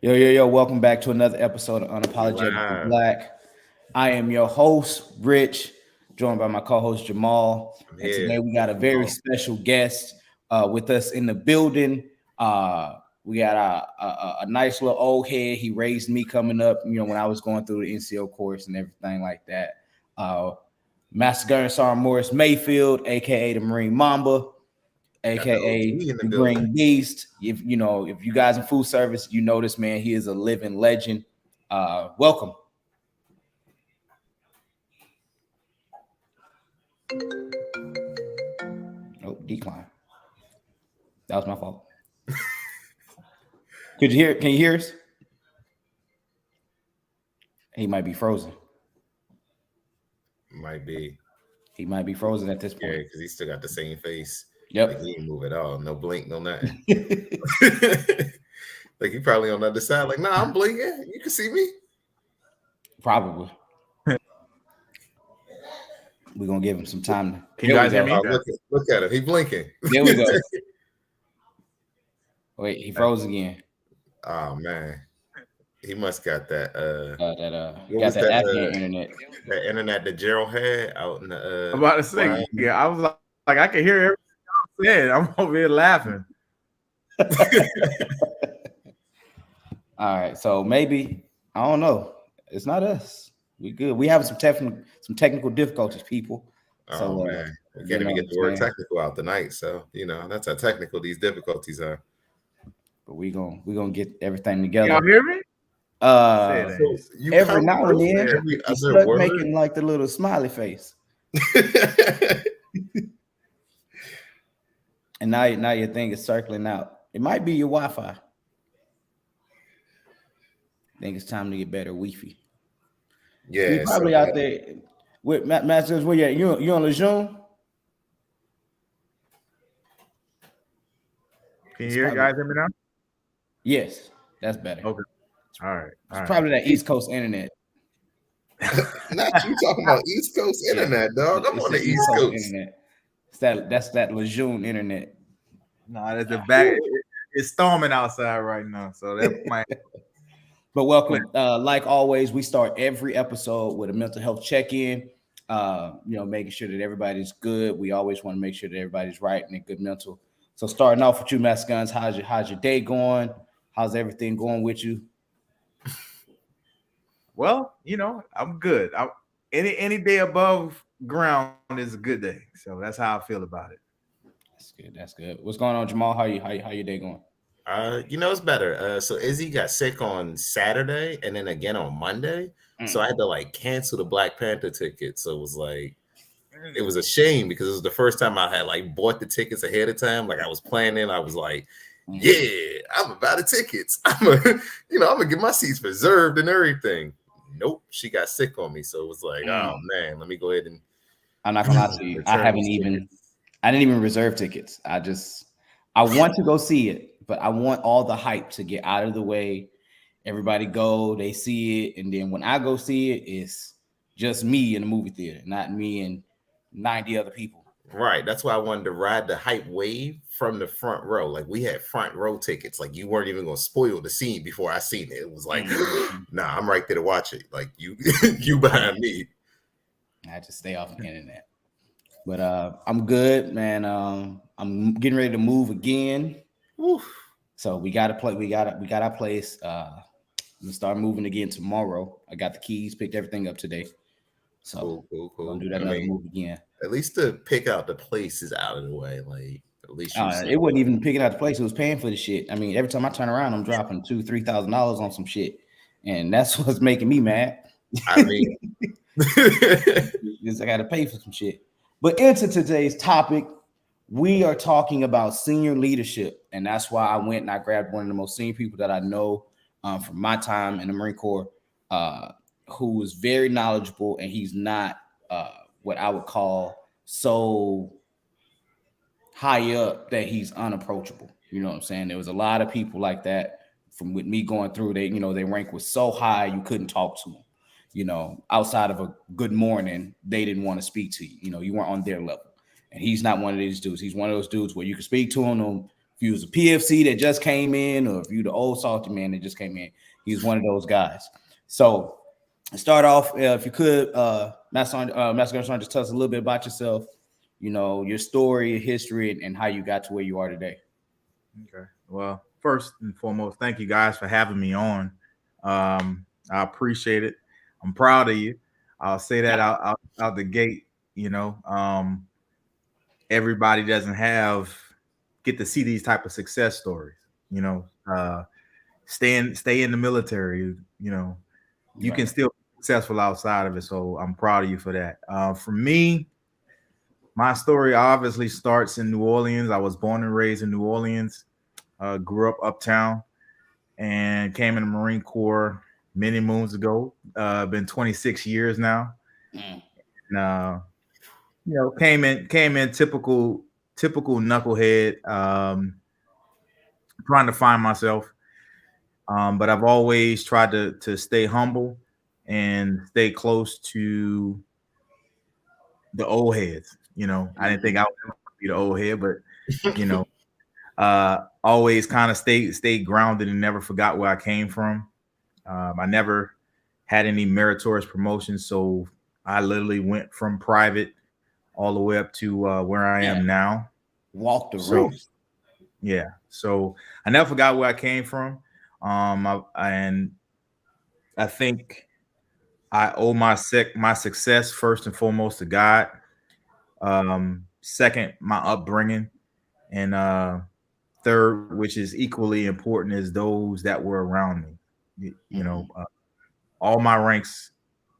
Yo. Welcome back to another episode of We Unapologetically live. Black. I am your host, Rich, joined by my co host, Jamal. I'm And here today we got with a very Jamal. special guest with us in the building. We got a nice little old head. He raised me coming up, when I was going through the NCO course and everything like that. Uh, Master Gunner Sergeant Morris Mayfield, aka the Marine Mamba, Got the aka OG in the the building. Green Beast. If you guys in food service, you know this man. He is a living legend. Welcome. Oh, decline. That was my fault. Could you hear? Can you hear us? He might be frozen. Might be. He might be frozen at this Yeah, point. because he still got the same face. Like Yep. he didn't move at all. No blink, no nothing. Like he probably on the other side. Like, nah, I'm blinking. You can see me. Probably. We're gonna give him some time. Can you guys hear me? Oh, look at him. He blinking. There we go. Wait, he froze again. Oh man. He must got that what Got was that that Afghan internet. that internet that Gerald had out in the I'm about to say, Wyoming? yeah, I was like, I can hear everything I'm saying. I'm over here laughing. All right, so maybe I don't know. It's not us. We good. We have some technical difficulties, people. Oh man, we can't even get the word technical out tonight. So that's how technical these difficulties are. But we gonna get everything together. Y'all hear me? So you Every now and then, every you other start word. making like the little smiley face, and now your thing is circling out. It might be your Wi-Fi. I think it's time to get better Wi-Fi. Yeah, You're probably out there with Masters. Where you at? You on the Zoom? Can you guys hear me now? Yes, that's better. Okay. All right. It's probably that East Coast internet. Not you talking about East Coast internet, dog. I'm on the East Coast internet. That's that Lejeune internet. No, that's the back. It's storming outside right now, so that might. But welcome. Like always, we start every episode with a mental health check-in. Making sure that everybody's good. We always want to make sure that everybody's right and in good mental. So starting off with you, Master Guns, how's your day going? How's everything going with you? Well, I'm good. Any day above ground is a good day. So that's how I feel about it. That's good. What's going on, Jamal? How your day going? It's better. So Izzy got sick on Saturday and then again on Monday. So I had to cancel the Black Panther ticket. So it was a shame because it was the first time I had bought the tickets ahead of time. Like I was planning. I was like, yeah, I'm gonna buy the tickets. I'm gonna get my seats reserved and everything. Nope, she got sick on me. So it was like, oh man, let me go ahead and. I'm not gonna lie to you. I didn't even reserve tickets. I want to go see it, but I want all the hype to get out of the way. Everybody go, they see it, and then when I go see it, it's just me in the movie theater, not me and 90 other people. Right. That's why I wanted to ride the hype wave from the front row. Like we had front row tickets. Like you weren't even gonna spoil the scene before I seen it. It was like, nah, I'm right there to watch it. Like you behind me. I just stay off the internet. But I'm good, man. I'm getting ready to move again. Oof. So we got our place. I'm gonna start moving again tomorrow. I got the keys, picked everything up today. So cool. We're gonna do that another move again. At least to pick out the place is out of the way. Like at least it wasn't even picking out the place; it was paying for the shit. I mean, every time I turn around, I'm dropping $2,000-$3,000 on some shit, and that's what's making me mad. I mean, because I got to pay for some shit. But into today's topic, we are talking about senior leadership, and that's why I went and I grabbed one of the most senior people that I know from my time in the Marine Corps, who is very knowledgeable, and he's not what I would call so high up that he's unapproachable. You know what I'm saying? There was a lot of people like that from with me going through. They rank was so high you couldn't talk to them. Outside of a good morning, they didn't want to speak to you. You weren't on their level. And he's not one of these dudes. He's one of those dudes where you can speak to him If you was a PFC that just came in, or if you the old salty man that just came in, he's one of those guys. So start off, if you could, Master Gunson, just tell us a little bit about yourself, your story, your history, and how you got to where you are today. Okay. Well, first and foremost, thank you guys for having me on. I appreciate it. I'm proud of you. I'll say that out the gate. Everybody doesn't get to see these type of success stories. Stay in the military. You can still be successful outside of it. So I'm proud of you for that. For me, my story obviously starts in New Orleans. I was born and raised in New Orleans. Grew up uptown and came in the Marine Corps many moons ago. Been 26 years now. And, came in typical knucklehead, trying to find myself. But I've always tried to stay humble and stay close to the old heads. I didn't think I was going to be the old head, but always kind of stayed grounded and never forgot where I came from. I never had any meritorious promotions, so I literally went from private all the way up to where I am now. Walk the ranks. Yeah. So I never forgot where I came from. And I think I owe my success first and foremost to God. Second, my upbringing, and third, which is equally important, is those that were around me. All my ranks,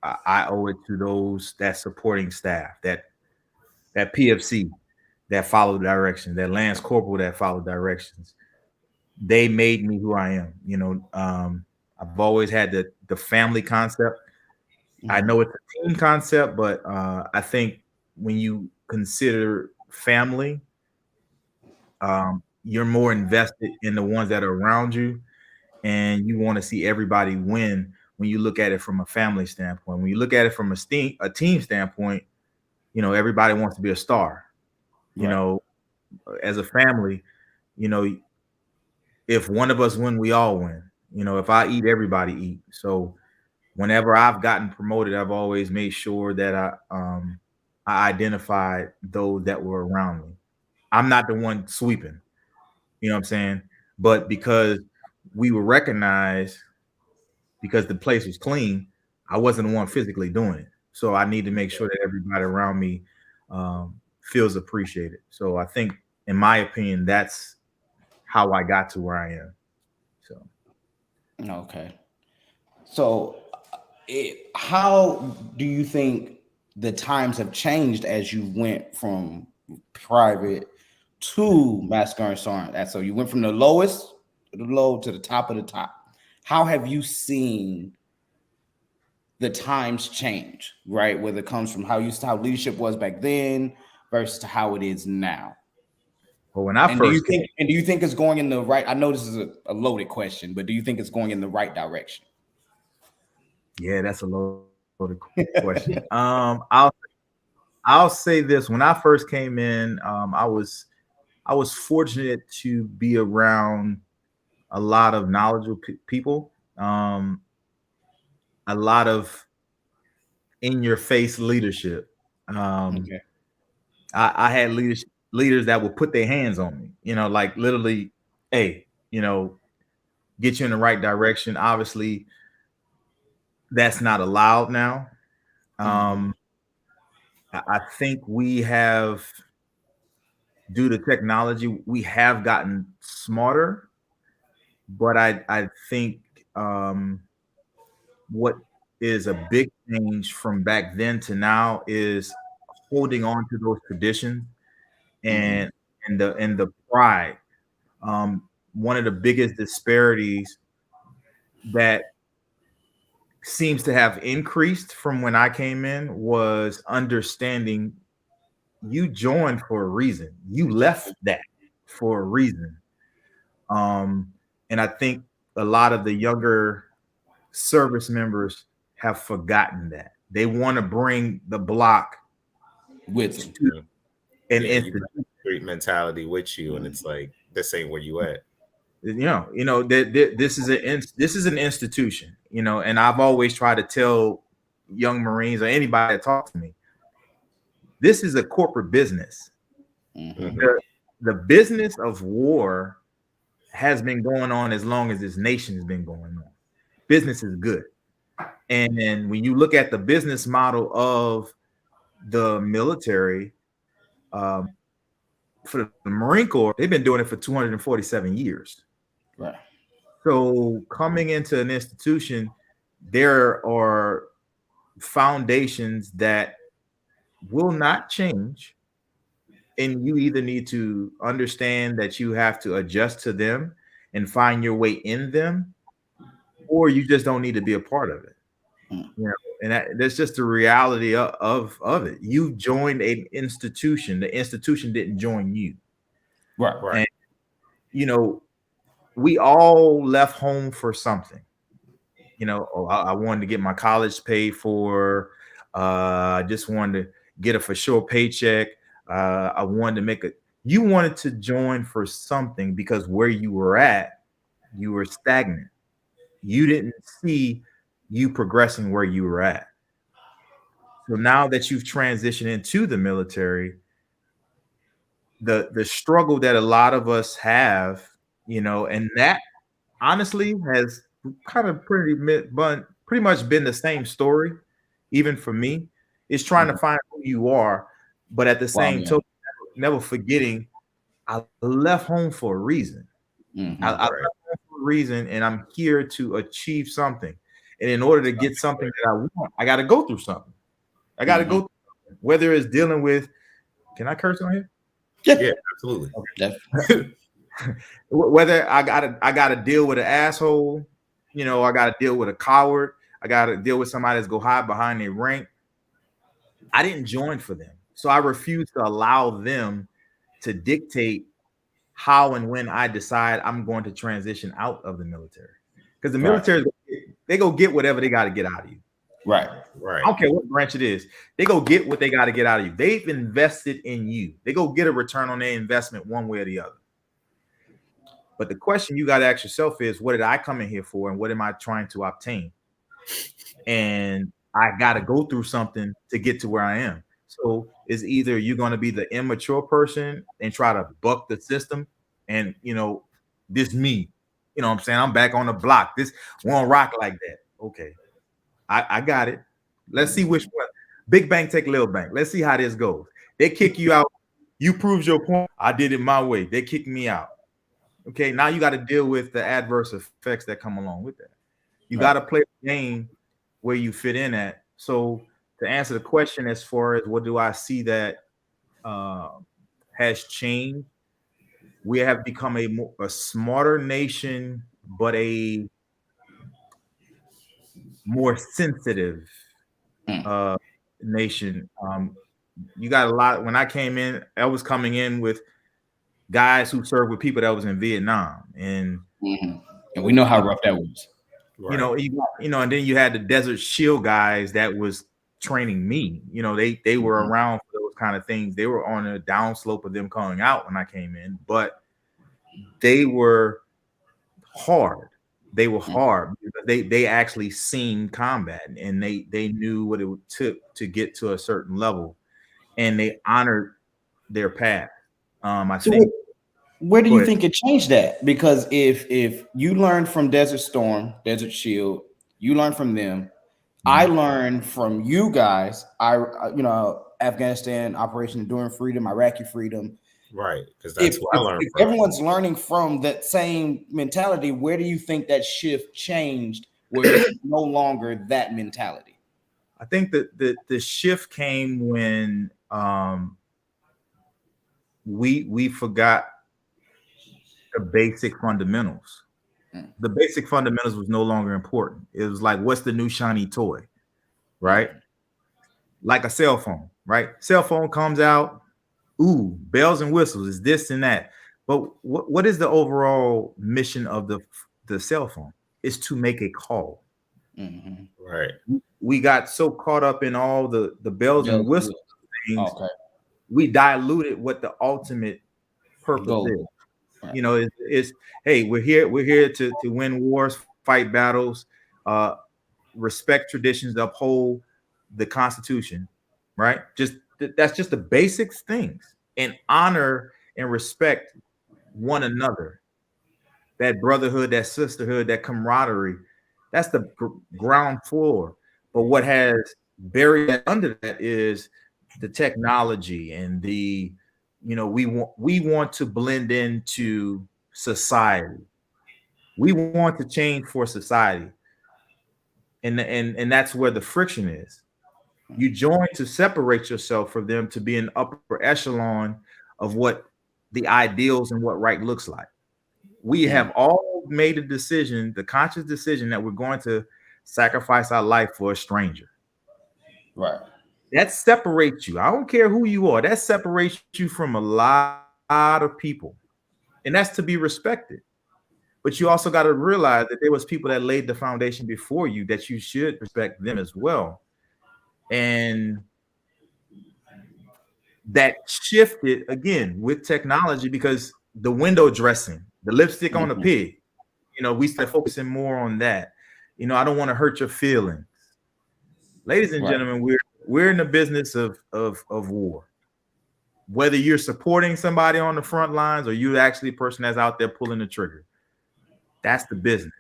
I owe it to that supporting staff, that PFC that followed direction, that Lance Corporal that followed directions. They made me who I am. I've always had the family concept. I know it's a team concept, but I think when you consider family, you're more invested in the ones that are around you, and you want to see everybody win when you look at it from a family standpoint. When you look at it from a team standpoint, everybody wants to be a star. As a family, if one of us win, we all win. If I eat, everybody eat. So whenever I've gotten promoted, I've always made sure that I identified those that were around me. I'm not the one sweeping, you know what I'm saying? But because we were recognized, because the place was clean, I wasn't the one physically doing it. So I need to make sure that everybody around me feels appreciated. So I think, in my opinion, that's how I got to where I am. So. Okay. So how do you think the times have changed as you went from private to Master Sergeant? So you went from the lowest to the low to the top of the top. How have you seen the times change, right? Whether it comes from how leadership was back then versus to how it is now. Well, when I first do you think it's going in the right? I know this is a loaded question, but do you think it's going in the right direction? Yeah, that's a loaded question. I'll say this: when I first came in, I was fortunate to be around a lot of knowledgeable people, a lot of in-your-face leadership. Okay. I had leaders that would put their hands on me, like literally, hey, get you in the right direction. Obviously, that's not allowed now. I think we have, due to technology, we have gotten smarter, but I think what is a big change from back then to now is holding on to those traditions and the pride. One of the biggest disparities that seems to have increased from when I came in was understanding you joined for a reason. You left that for a reason. And I think a lot of the younger service members have forgotten that. They want to bring the block with them. And street mentality with you, and it's like this ain't where you at. This is an institution, and I've always tried to tell young Marines or anybody that talks to me, this is a corporate business. Mm-hmm. The business of war has been going on as long as this nation has been going on. Business is good. And then when you look at the business model of the military, for the Marine Corps, they've been doing it for 247 years. Right. So coming into an institution, there are foundations that will not change. And you either need to understand that you have to adjust to them and find your way in them, or you just don't need to be a part of it. And that's just the reality of it. You joined an institution. The institution didn't join you. Right. And, we all left home for something. I wanted to get my college paid for. I just wanted to get a for sure paycheck. I wanted to make you wanted to join for something because where you were at, you were stagnant. You didn't see you progressing where you were at. So now that you've transitioned into the military, the struggle that a lot of us have, and that honestly has kind of pretty much been the same story, even for me, is trying to find who you are, but at the same time, never forgetting I left home for a reason. Mm-hmm. I left home for a reason, and I'm here to achieve something. And in order to get something that I want, I got to go through something. I got to go through something. Whether it's dealing with, can I curse on here? Yeah, absolutely. Okay. Whether I gotta deal with an asshole, I gotta deal with a coward, I gotta deal with somebody that's go hide behind their rank. I didn't join for them, so I refuse to allow them to dictate how and when I decide I'm going to transition out of the military. Because the military, they go get whatever they got to get out of you. Right. I don't care what branch it is. They go get what they got to get out of you. They've invested in you. They go get a return on their investment one way or the other. But the question you got to ask yourself is, what did I come in here for, and what am I trying to obtain? And I got to go through something to get to where I am. So it's either you're going to be the immature person and try to buck the system, and this me, what I'm saying, I'm back on the block. This won't rock like that. Okay, I got it. Let's see which one. Big bank take little bank. Let's see how this goes. They kick you out. You proved your point. I did it my way. They kicked me out. Okay, now you got to deal with the adverse effects that come along with that. You got to play the game where you fit in at. So to answer the question as far as what do I see that has changed, we have become a smarter nation, but a more sensitive nation. You got a lot. When I came in, I was coming in with guys who served with people that was in Vietnam, and we know how rough that was. Right. And then you had the Desert Shield guys that was training me. They were around for those kind of things. They were on a downslope of them coming out when I came in, but they were hard. They were hard. They actually seen combat, and they knew what it took to get to a certain level, and they honored their path. I think. Where do you think it changed that? Because if you learned from Desert Storm, Desert Shield, you learned from them. I learned from you guys. Afghanistan, Operation Enduring Freedom, Iraqi Freedom. Right, because that's what I learned if from. Everyone's learning from that same mentality. Where do you think that shift changed where it's no longer that mentality? I think that the shift came when we forgot the basic fundamentals. The basic fundamentals was no longer important. It was like, what's the new shiny toy, right? Like a cell phone, right? Cell phone comes out, ooh, bells and whistles, is this and that. But what is the overall mission of the cell phone? Is to make a call. Right. We got so caught up in all the bells and whistles things, we diluted what the ultimate purpose is. You know, it's hey, we're here to win wars, fight battles, respect traditions, uphold the Constitution, right? That's just the basic things, and honor and respect one another. That brotherhood, that sisterhood, that camaraderie. That's the ground floor. But what has buried under that is the technology and the, we want to blend into society. We want to change for society, and that's where the friction is. You join to separate yourself from them to be an upper echelon of what the ideals and what right looks like. We have all made a decision, the conscious decision, that we're going to sacrifice our life for a stranger. Right. That separates you. I don't care who you are. That separates you from a lot of people. And that's to be respected. But you also got to realize that there was people that laid the foundation before you, that you should respect them as well. And that shifted again with technology, because the window dressing, the lipstick on the pig, we started focusing more on that. I don't want to hurt your feelings. Ladies and gentlemen, we're in the business of war. Whether you're supporting somebody on the front lines or you're actually a person that's out there pulling the trigger, that's the business.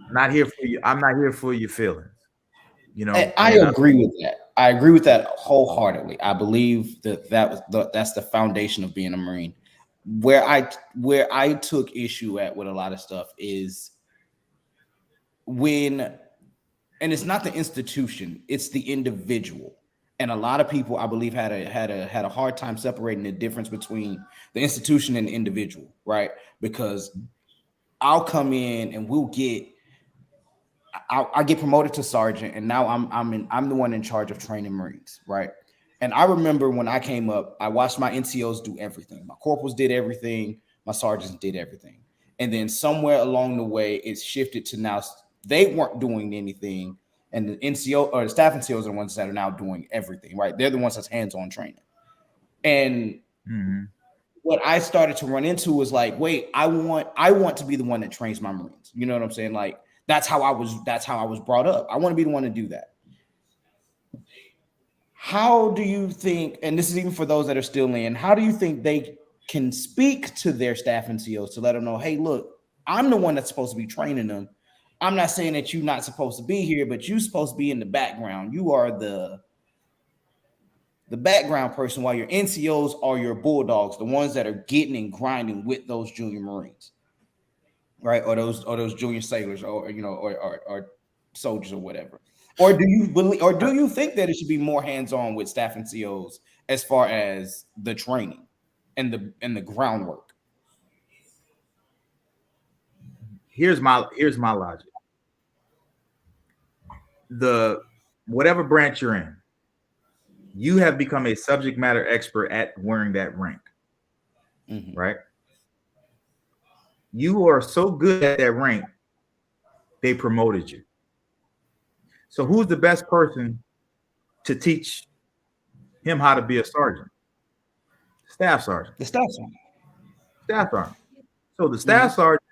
I'm not here for you. I'm not here for your feelings. I agree with that. I agree with that wholeheartedly. I believe that's the foundation of being a Marine. Where I took issue at with a lot of stuff is when, and it's not the institution, it's the individual. And a lot of people, I believe, had a hard time separating the difference between the institution and the individual, right? Because I'll come in and I get promoted to sergeant, and now I'm the one in charge of training Marines, right? And I remember when I came up, I watched my NCOs do everything. My corporals did everything, my sergeants did everything, and then somewhere along the way, it shifted to now they weren't doing anything, and the NCO or the staff NCOs are the ones that are now doing everything, right? They're the ones that's hands-on training, and what I started to run into was like, wait, I want to be the one that trains my Marines. You know what I'm saying? Like that's how I was brought up. I want to be the one to do that. How do you think, and this is even for those that are still in, how do you think they can speak to their staff NCOs to let them know, hey, look, I'm the one that's supposed to be training them. I'm not saying that you're not supposed to be here, but you're supposed to be in the background. You are the background person, while your NCOs are your bulldogs, the ones that are getting and grinding with those junior Marines, right? Or those junior sailors, or soldiers or whatever. Or do you believe, or do you think that it should be more hands-on with staff NCOs as far as the training and the groundwork? Here's my logic. The whatever branch you're in, you have become a subject matter expert at wearing that rank, right? You are so good at that rank, they promoted you. So who's the best person to teach him how to be a sergeant? Staff sergeant. The staff sergeant. Staff sergeant. So the staff sergeant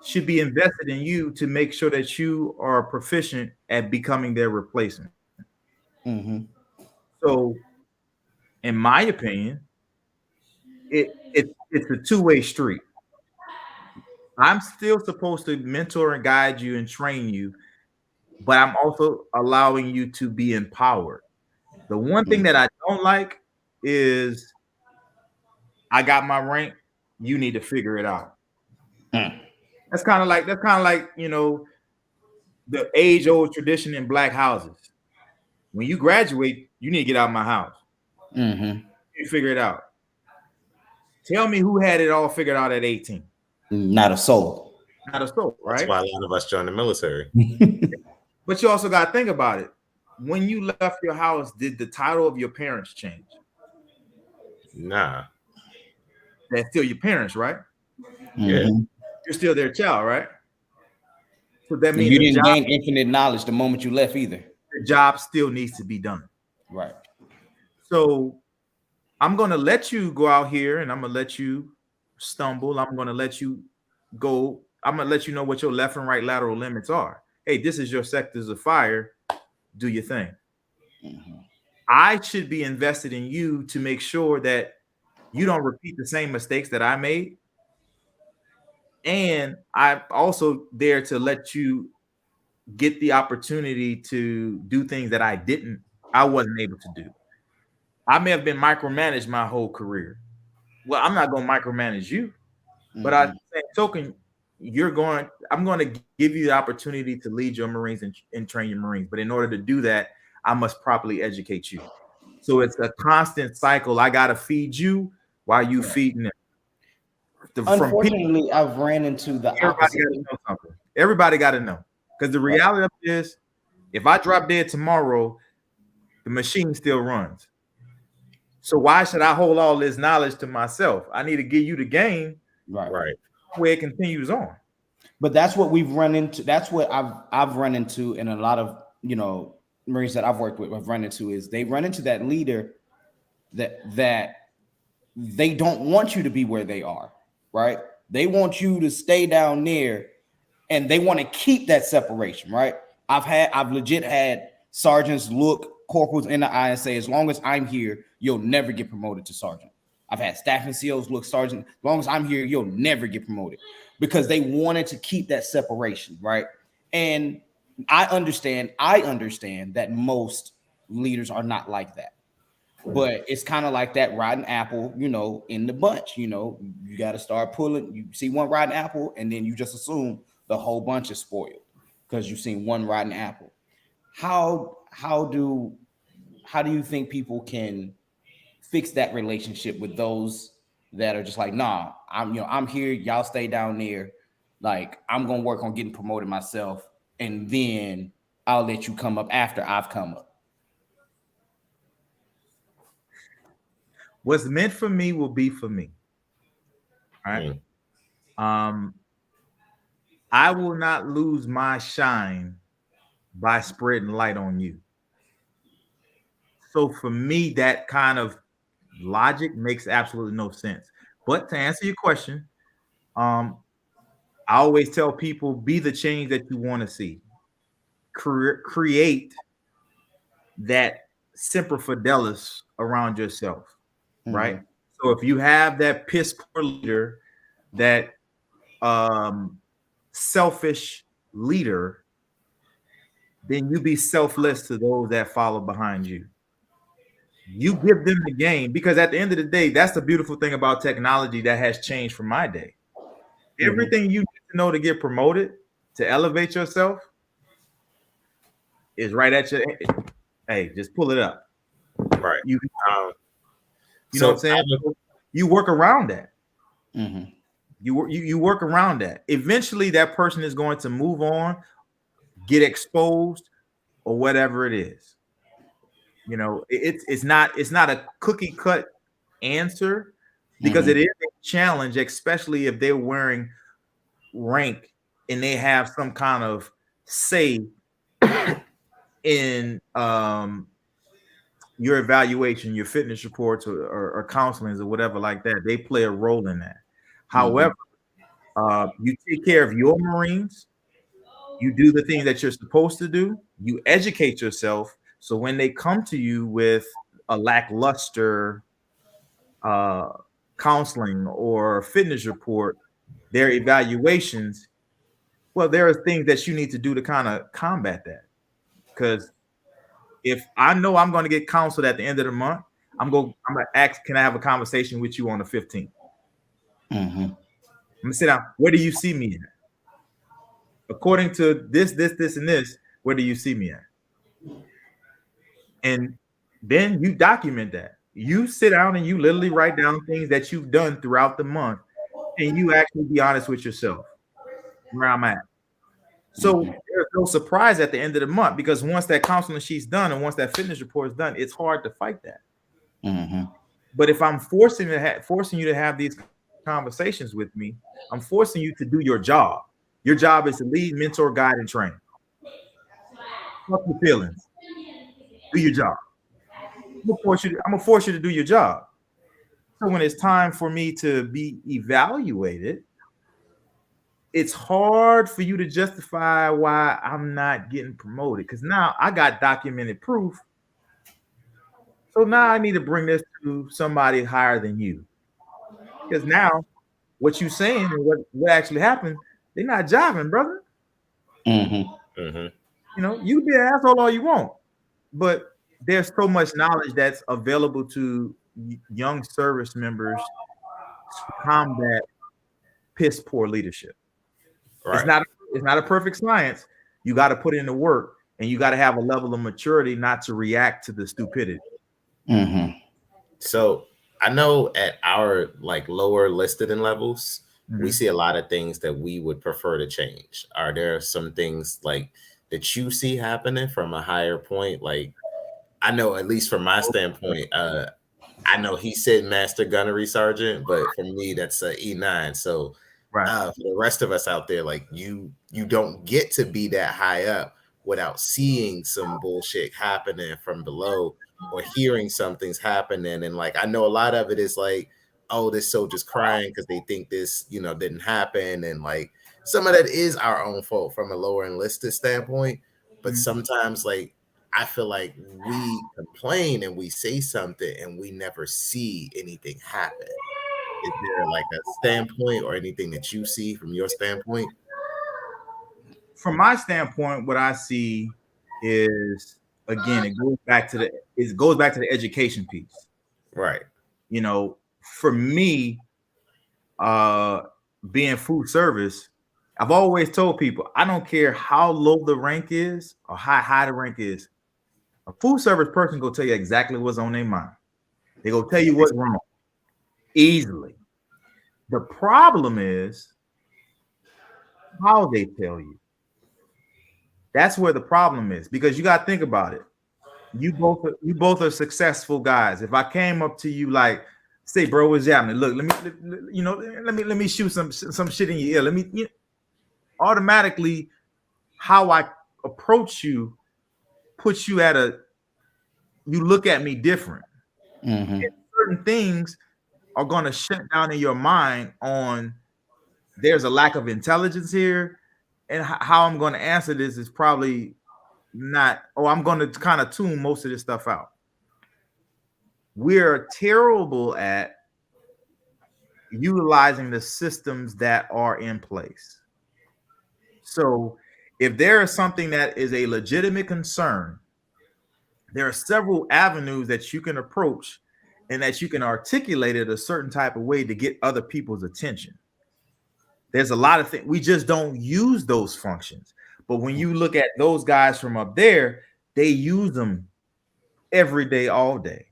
should be invested in you to make sure that you are proficient at becoming their replacement. So, in my opinion, it's a two-way street. I'm still supposed to mentor and guide you and train you, but I'm also allowing you to be empowered. The one thing that I don't like is I got my rank, you need to figure it out. That's kind of like the age-old tradition in black houses. When you graduate, you need to get out of my house. You figure it out. Tell me who had it all figured out at 18. Not a soul. Not a soul, right? That's why a lot of us joined the military. But you also got to think about it. When you left your house, did the title of your parents change? Nah. That's still your parents, right? Yeah. You're still their child, right? So that means you didn't gain infinite knowledge the moment you left either. The job still needs to be done. Right. So I'm going to let you go out here and I'm going to let you stumble, I'm going to let you go. I'm going to let you know what your left and right lateral limits are. Hey, this is your sectors of fire. Do your thing. Mm-hmm. I should be invested in you to make sure that you don't repeat the same mistakes that I made. And I'm also there to let you get the opportunity to do things that I wasn't able to do. I may have been micromanaged my whole career. Well, I'm not going to micromanage you, but Mm-hmm. at the same token, I'm going to give you the opportunity to lead your Marines and train your Marines. But in order to do that, I must properly educate you. So it's a constant cycle. I got to feed you while you feeding them. From people, Unfortunately, I've ran into the everybody opposite. got to know something. Everybody got to know. Because the reality of it is, if I drop dead tomorrow, the machine still runs. So why should I hold all this knowledge to myself? I need to give you the game Right. where it continues on. But that's what we've run into. That's what I've run into, and a lot of Marines that I've worked with have run into is they run into that leader that they don't want you to be where they are, right? They want you to stay down there, and they want to keep that separation, right? I've legit had sergeants look corporals in the eye and say, as long as I'm here, you'll never get promoted to sergeant. I've had staff NCOs look sergeant, as long as I'm here, you'll never get promoted, because they wanted to keep that separation, right? And I understand that most leaders are not like that. But it's kind of like that rotten apple, in the bunch. You got to start pulling. You see one rotten apple, and then you just assume the whole bunch is spoiled because you've seen one rotten apple. How how do how do you think people can fix that relationship with those that are just like, nah, I'm here, y'all stay down there. Like, I'm gonna work on getting promoted myself, and then I'll let you come up after I've come up. What's meant for me will be for me. All right. Mm. I will not lose my shine by spreading light on you. So for me, that kind of logic makes absolutely no sense. But to answer your question, I always tell people, be the change that you want to see. Create that semper fidelis around yourself, right? Mhm. So if you have that piss poor leader, that selfish leader, then you be selfless to those that follow behind you. You give them the game, because at the end of the day, that's the beautiful thing about technology that has changed from my day. Everything you need to know to get promoted, to elevate yourself, is right at your. Hey, just pull it up. Right. You Um, know what I'm saying? You work around that. Mhm. You work around that. Eventually, that person is going to move on, get exposed, or whatever it is. It's not a cookie cut answer, because it is a challenge, especially if they're wearing rank and they have some kind of say in your evaluation, your fitness reports, or counselings, or whatever like that. They play a role in that. However, you take care of your Marines. You do the things that you're supposed to do. You educate yourself, so when they come to you with a lackluster counseling or fitness report, their evaluations, well, there are things that you need to do to kind of combat that. Because if I know I'm going to get counseled at the end of the month, I'm going to ask, can I have a conversation with you on the 15th? I'm going to sit down. Where do you see me at? According to this, and this, where do you see me at? And then you document that. You sit down and you literally write down things that you've done throughout the month, and you actually be honest with yourself where I'm at. So there's no surprise at the end of the month, because once that counseling sheet's done and once that fitness report is done, it's hard to fight that. But if I'm forcing you to have these conversations with me, I'm forcing you to do your job. Your job is to lead, mentor, guide, and train. Fuck your feelings. Do your job. I'm gonna force you to do your job. So when it's time for me to be evaluated, it's hard for you to justify why I'm not getting promoted, because now I got documented proof. So now I need to bring this to somebody higher than you, because now what you saying and what actually happened, they're not jiving, brother. Mm-hmm. You know, you be an asshole all you want, but there's so much knowledge that's available to young service members to combat piss poor leadership. It's Right. not it's not a perfect science. You got to put in the work, and you got to have a level of maturity not to react to the stupidity. So I know at our like lower listed in levels, we Mhm. see a lot of things that we would prefer to change. Are there some things like that you see happening from a higher point? Like I know at least from my standpoint, I know he said Master Gunnery Sergeant, but for me that's a E9. So Right. for the rest of us out there, like you don't get to be that high up without seeing some bullshit happening from below or hearing something's happening. And like I know a lot of it is like, oh, this soldier's crying because they think this, didn't happen. And like some of that is our own fault from a lower enlisted standpoint. But Mhm. sometimes like I feel like we complain and we say something and we never see anything happen. Is there like a standpoint or anything that you see from your standpoint? From my standpoint, what I see is, again, it goes back to the education piece. Right. You know, for me, being food service, I've always told people I don't care how low the rank is or how high the rank is. A food service person go tell you exactly what's on their mind. They go tell you what's wrong easily. The problem is how they tell you. That's where the problem is, because you got to think about it. You both are successful guys. If I came up to you like, say, bro, what's happening? Look, let me shoot some shit in your ear. Automatically, how I approach you puts you you look at me different. And certain things are going to shut down in your mind on there's a lack of intelligence here, and how I'm going to answer this is probably not. Oh, I'm going to kind of tune most of this stuff out. We're terrible at utilizing the systems that are in place. So if there is something that is a legitimate concern, there are several avenues that you can approach and that you can articulate it a certain type of way to get other people's attention. There's a lot of things we just don't use those functions. But when you look at those guys from up there, they use them every day, all day.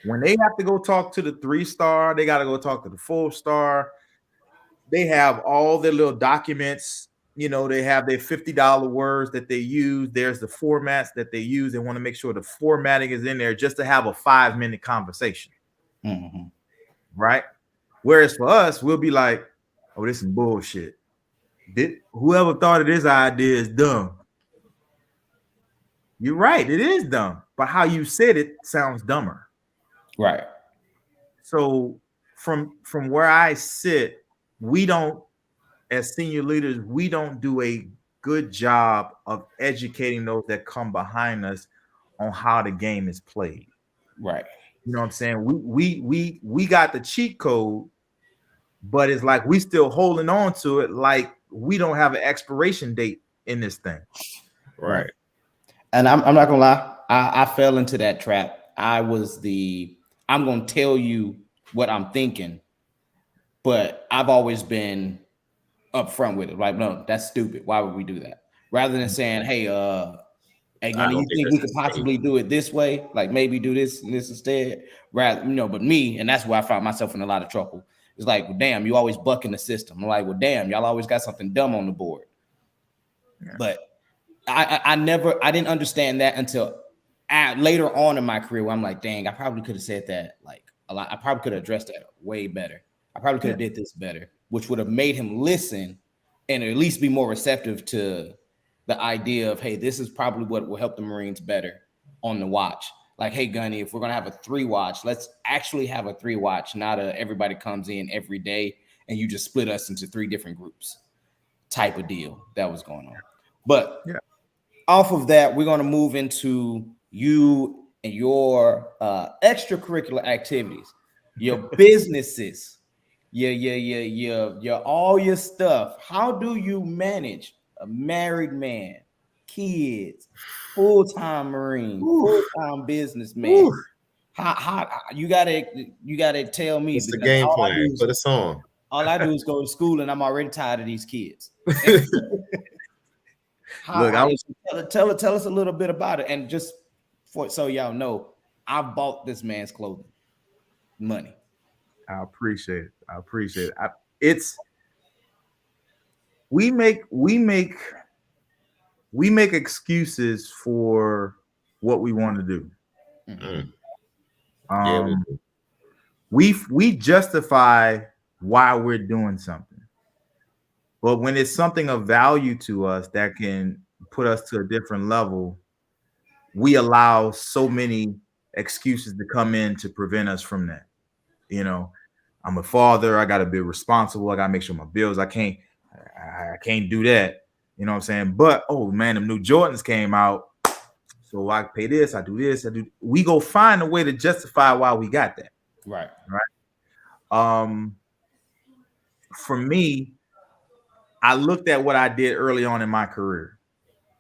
When they have to go talk to the 3-star, they got to go talk to the 4-star. They have all their little documents. They have their $50 words that they use. There's the formats that they use. They want to make sure the formatting is in there just to have a 5-minute conversation. Right? Whereas for us, we'll be like, oh, this is bullshit. Whoever thought of this idea is dumb. You're right. It is dumb. But how you said it sounds dumber. Right. So from where I sit, we don't, as senior leaders, we don't do a good job of educating those that come behind us on how the game is played. Right. You know what I'm saying? We got the cheat code, but it's like we still holding on to it like we don't have an expiration date in this thing. Right. And I'm not gonna lie, I fell into that trap. I'm gonna tell you what I'm thinking, but I've always been upfront with it. Like, no, that's stupid. Why would we do that? Rather than saying, hey, Gunny, you think we could possibly do it this way? Like maybe do this and this instead? Rather, but me, and that's where I found myself in a lot of trouble. It's like, well, damn, you always bucking the system. I'm like, well, damn, y'all always got something dumb on the board. Yeah. But I didn't understand that until later on in my career where I'm like, dang, I probably could have said that like a lot. I probably could have addressed that way better. I probably could have did this better, which would have made him listen and at least be more receptive to the idea of, hey, this is probably what will help the Marines better on the watch. like, hey, Gunny, if we're gonna have a 3-watch, let's actually have a 3-watch, not a everybody comes in every day and you just split us into 3 different groups type of deal that was going on. But Yeah. Off of that, we're gonna move into you and your extracurricular activities, your businesses, your all your stuff. How do you manage a married man, kids, full-time Marine, full-time businessman? How you gotta tell me, What's the because game plan? Put us on. all I do is go to school and I'm already tired of these kids. Tell us a little bit about it, and just so y'all know, I bought this man's clothing. Money. I appreciate it. It's we make excuses for what we want to do. Mm. Yeah, we justify why we're doing something. But when it's something of value to us that can put us to a different level, we allow so many excuses to come in to prevent us from that. You know, I'm a father. I got to be responsible. I got to make sure my bills. I can't do that. You know what I'm saying? But oh man, the new Jordans came out, so I pay this. I do this. I do. We go find a way to justify why we got that. Right. For me, I looked at what I did early on in my career.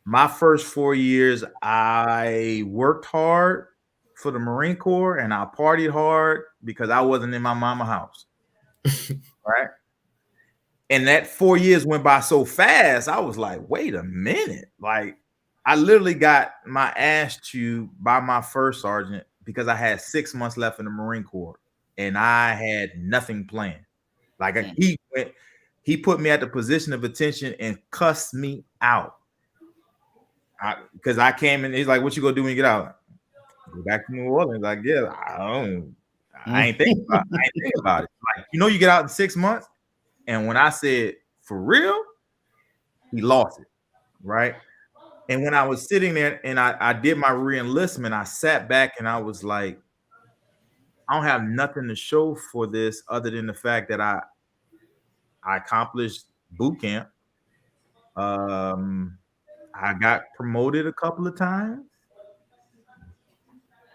My first 4 years, I worked hard for the Marine Corps and I partied hard because I wasn't in my mama's house. Right. And that 4 years went by so fast. I was like, wait a minute. Like, I literally got my ass chewed by my first sergeant because I had 6 months left in the Marine Corps and I had nothing planned. Like, he put me at the position of attention and cussed me out. Because I came in, he's like, what you gonna do when you get out? Go back to New Orleans. Like, yeah, I ain't thinking about it. Like, you get out in 6 months. And when I said, for real, he lost it, right? And when I was sitting there and I did my re-enlistment, I sat back and I was like, I don't have nothing to show for this other than the fact that I accomplished boot camp. I got promoted a couple of times.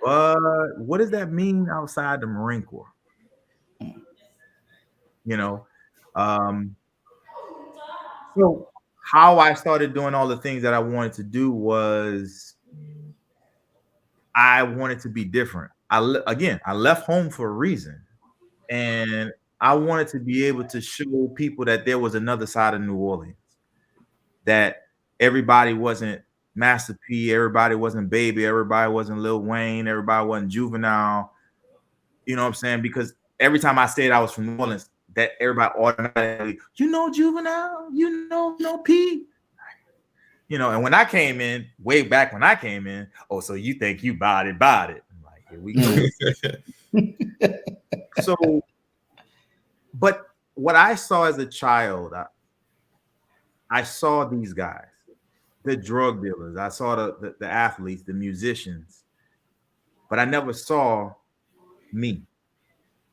But what does that mean outside the Marine Corps? So how I started doing all the things that I wanted to do was I wanted to be different. I left home for a reason, and I wanted to be able to show people that there was another side of New Orleans, that everybody wasn't Master P, everybody wasn't Baby, everybody wasn't Lil Wayne, everybody wasn't Juvenile. You know what I'm saying? Because every time I said I was from New Orleans, that everybody automatically, Juvenile, no P. And when I came in, way back when I came in, oh, so you think you bought it. I'm like, here we go. So, but what I saw as a child, I saw these guys, the drug dealers. I saw the athletes, the musicians, but I never saw me.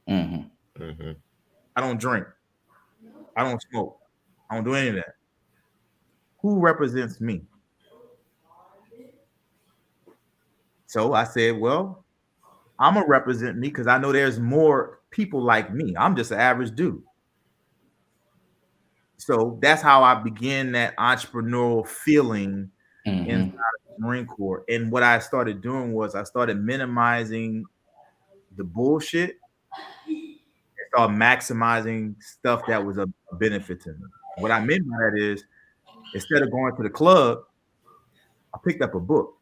Mm-hmm. Mm-hmm. I don't drink. I don't smoke. I don't do any of that. Who represents me? So I said, well, I'm going to represent me because I know there's more people like me. I'm just an average dude. So that's how I began that entrepreneurial feeling inside the Marine Corps. And what I started doing was I started minimizing the bullshit and started maximizing stuff that was a benefit to me. What I meant by that is, instead of going to the club, I picked up a book.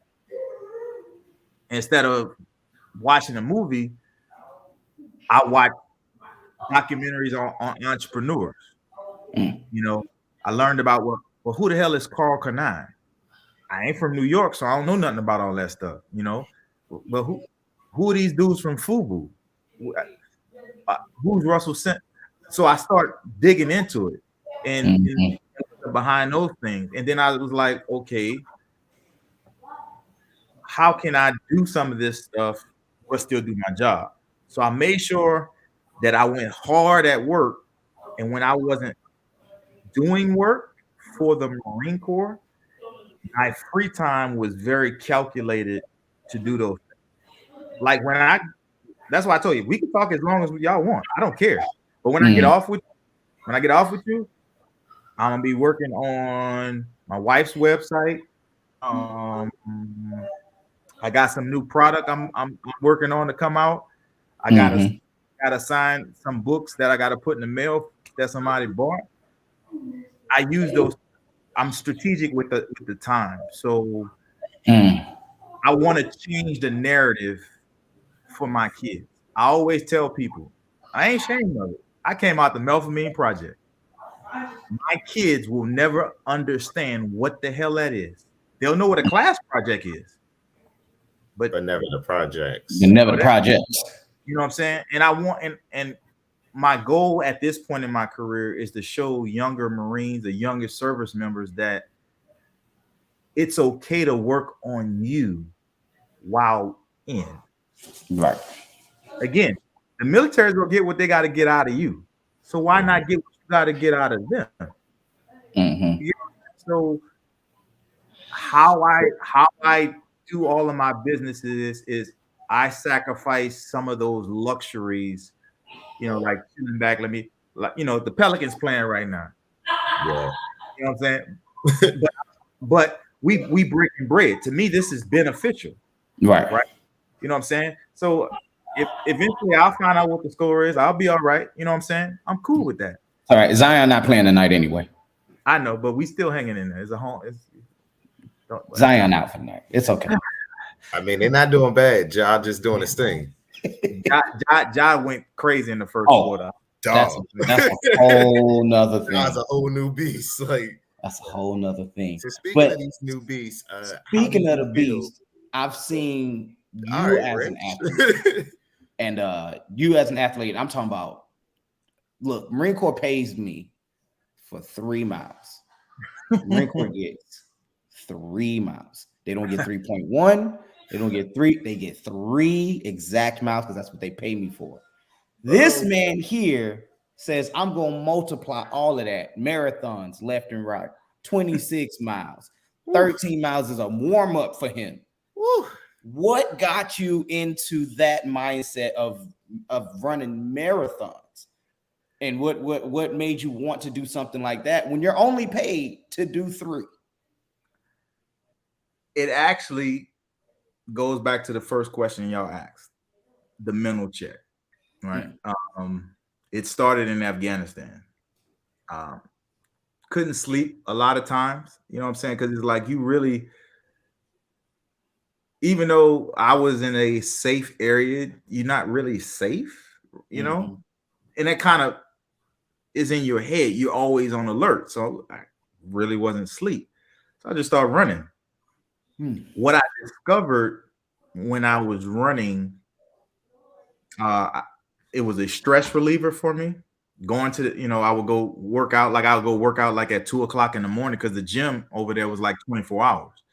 Instead of watching a movie, I watched documentaries on entrepreneurs. I learned about, well, who the hell is Carl Kanai? I ain't from New York, so I don't know nothing about all that stuff, But who are these dudes from FUBU? Who's Russell Simmons? So I start digging into it and behind those things. And then I was like, okay, how can I do some of this stuff but still do my job? So I made sure that I went hard at work, and when I wasn't doing work for the Marine Corps, my free time was very calculated to do those things. Like that's why I told you we can talk as long as y'all want. I don't care. But when I get off with you, I'm gonna be working on my wife's website. I got some new product I'm working on to come out. I gotta sign some books that I gotta put in the mail that somebody bought. I use those. I'm strategic with the time. So I want to change the narrative for my kids. I always tell people, I ain't ashamed of it. I came out the Melphamine Project. My kids will never understand what the hell that is. They'll know what a class project is, but never the projects. Never the projects. You know what I'm saying? And I want and my goal at this point in my career is to show younger Marines, the younger service members, that it's okay to work on you while in. Right. Again, the military's gonna get what they got to get out of you. So why not get what you got to get out of them? You know, so how I do all of my businesses is I sacrifice some of those luxuries, you know, like sitting back. The Pelicans playing right now. Yeah, you know what I'm saying. but we breaking bread. To me, this is beneficial. Right. You know what I'm saying. So if eventually I'll find out what the score is, I'll be all right. You know what I'm saying. I'm cool with that. All right, Zion not playing tonight anyway. I know, but we still hanging in there. It's a home. Zion out for tonight. It's okay. I mean, they're not doing bad. Ja just doing his thing. Ja went crazy in the first quarter. That's a whole nother thing. Ja's a whole new beast. Like that's a whole nother thing. So speaking of these new beasts, speaking of the beast, I've seen you as an athlete, and you as an athlete. I'm talking about. Look, Marine Corps pays me for 3 miles. Marine Corps gets 3 miles. They don't get 3.1. They don't get 3. They get 3 exact miles because that's what they pay me for. This man here says, I'm going to multiply all of that. Marathons left and right. 26 miles. 13 miles is a warm up for him. Woo. What got you into that mindset of running marathons? And what made you want to do something like that when you're only paid to do 3? It actually goes back to the first question y'all asked, the mental check, right? It started in Afghanistan. Couldn't sleep a lot of times, you know what I'm saying? Because it's like you really, even though I was in a safe area, you're not really safe, you know? And that kind of is in your head. You're always on alert. So I really wasn't asleep. So I just started running. What I discovered when I was running, it was a stress reliever for me. Going to I would go work out. Like I would go work out like at 2:00 in the morning because the gym over there was like 24 hours.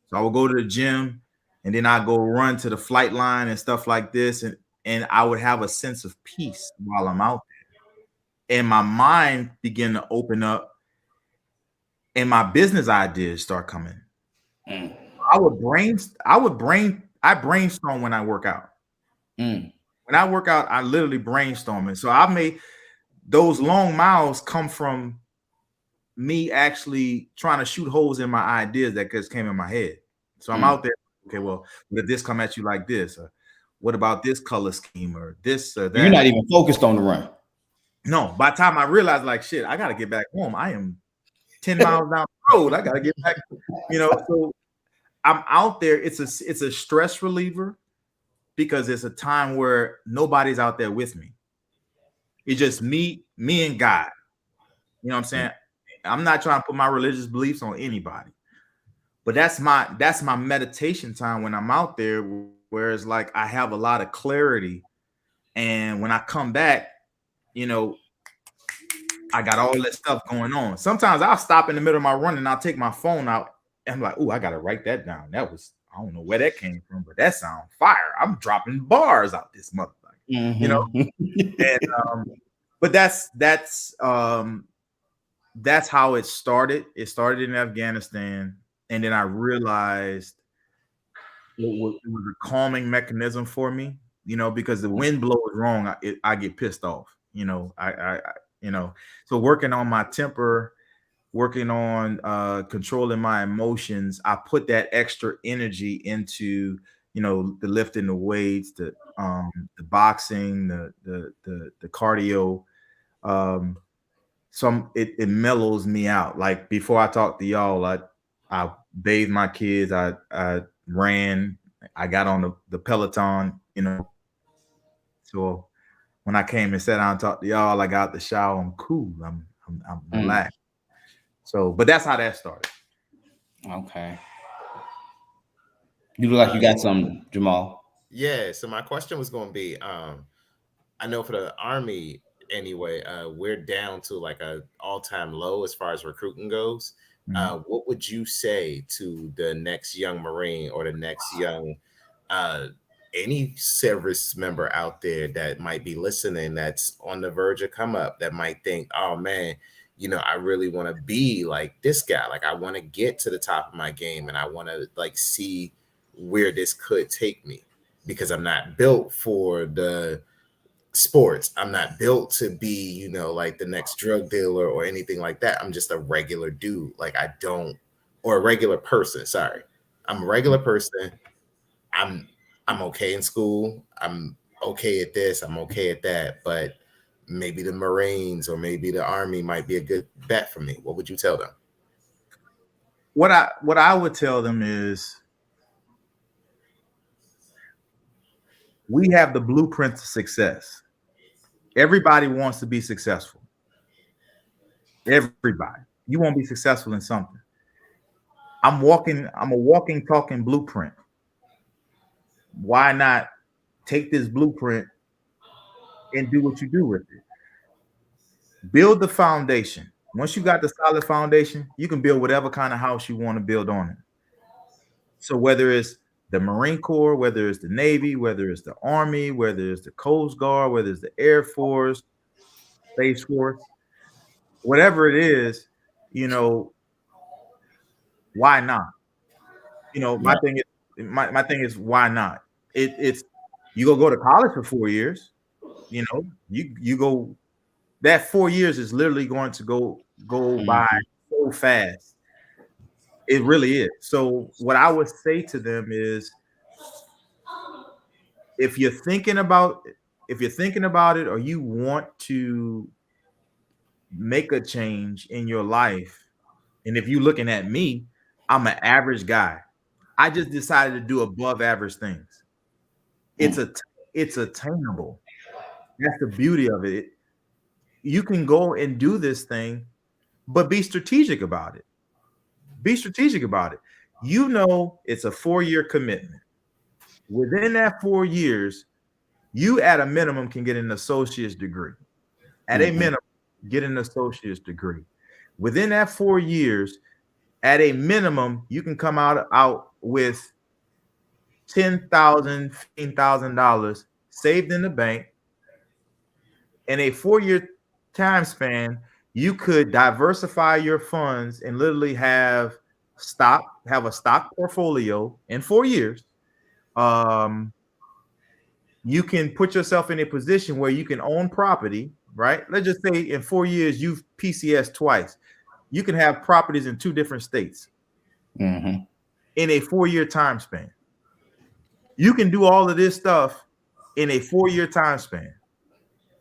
So I would go to the gym and then I'd go run to the flight line and stuff like this. And I would have a sense of peace while I'm out there. And my mind began to open up and my business ideas start coming. I brainstorm when I work out. When I work out, I literally brainstorm. And so I made those long miles come from me actually trying to shoot holes in my ideas that just came in my head. So I'm out there. Okay, well, did this come at you like this? Or what about this color scheme or this or that? You're not even focused on the run. No, by the time I realized, like, shit, I got to get back home. I am 10 miles down the road. I got to get back, so I'm out there. It's a stress reliever because it's a time where nobody's out there with me. It's just me and God. You know what I'm saying? I'm not trying to put my religious beliefs on anybody. But that's my meditation time when I'm out there, where it's like I have a lot of clarity. And when I come back, I got all that stuff going on. Sometimes I'll stop in the middle of my run and I'll take my phone out and I'm like, oh, I got to write that down. That was I don't know where that came from, but that sound fire. I'm dropping bars out this motherfucker, you know. And but that's how it started. It started in Afghanistan, and then I realized it was a calming mechanism for me, you know, because the wind blows wrong, I get pissed off, you know. You know, so working on my temper, working on controlling my emotions, I put that extra energy into, you know, the lifting the weights, the boxing, the cardio. It mellows me out. Like before I talk to y'all, I bathed my kids, I ran, I got on the Peloton, you know. So when I came and sat down and talked to y'all, I got out the shower, I'm cool, I'm relaxed. So, but that's how that started. Okay. You look like you got some, Jamal. Yeah. So my question was going to be, I know for the Army anyway, we're down to like a all-time low as far as recruiting goes. What would you say to the next young Marine or the next young any service member out there that might be listening, that's on the verge of come up, that might think, oh man, you know, I really want to be like this guy. Like I want to get to the top of my game and I want to like see where this could take me, because I'm not built for the sports. I'm not built to be, you know, like the next drug dealer or anything like that. I'm just a regular dude. Like I don't, or a regular person. Sorry. I'm a regular person. I'm okay in school. I'm okay at this. I'm okay at that. But maybe the Marines or maybe the Army might be a good bet for me. What would you tell them? What I would tell them is, we have the blueprint to success. Everybody wants to be successful. Everybody. You want to be successful in something. I'm a walking, talking blueprint. Why not take this blueprint and do what you do with it? Build the foundation. Once you got the solid foundation, you can build whatever kind of house you want to build on it. So whether it's the Marine Corps, whether it's the Navy, whether it's the Army, whether it's the Coast Guard, whether it's the Air Force, Space Force, whatever it is, you know, why not? You know, my thing is why not? It's you go to college for 4 years, you know, you go, that 4 years is literally going to go by so fast. It really is. So what I would say to them is, if you're thinking about it, or you want to make a change in your life, and if you're looking at me, I'm an average guy. I just decided to do above average things. It's attainable. That's the beauty of it. You can go and do this thing, but be strategic about it. Be strategic about it. You know, it's a 4-year commitment. Within that 4 years, you at a minimum can get an associate's degree. At a minimum, get an associate's degree. Within that 4 years, at a minimum, you can come out with $10,000, $15,000 saved in the bank. In a 4-year time span, you could diversify your funds and literally have a stock portfolio in 4 years. You can put yourself in a position where you can own property, right? Let's just say in 4 years, you've PCS twice. You can have properties in 2 different states in a 4-year time span. You can do all of this stuff in a 4-year time span.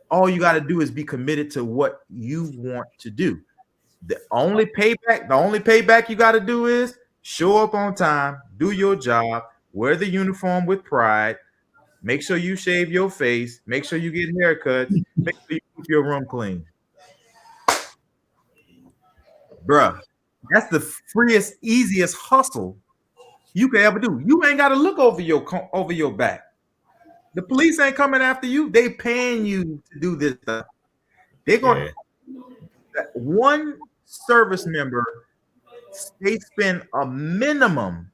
All you got to do is be committed to what you want to do. The only payback you got to do is show up on time, do your job, wear the uniform with pride, make sure you shave your face, make sure you get haircuts, make sure you keep your room clean. Bruh, that's the freest, easiest hustle you can ever do. You ain't got to look over your back. The police ain't coming after you. They paying you to do this stuff. They're going one service member, they spend a minimum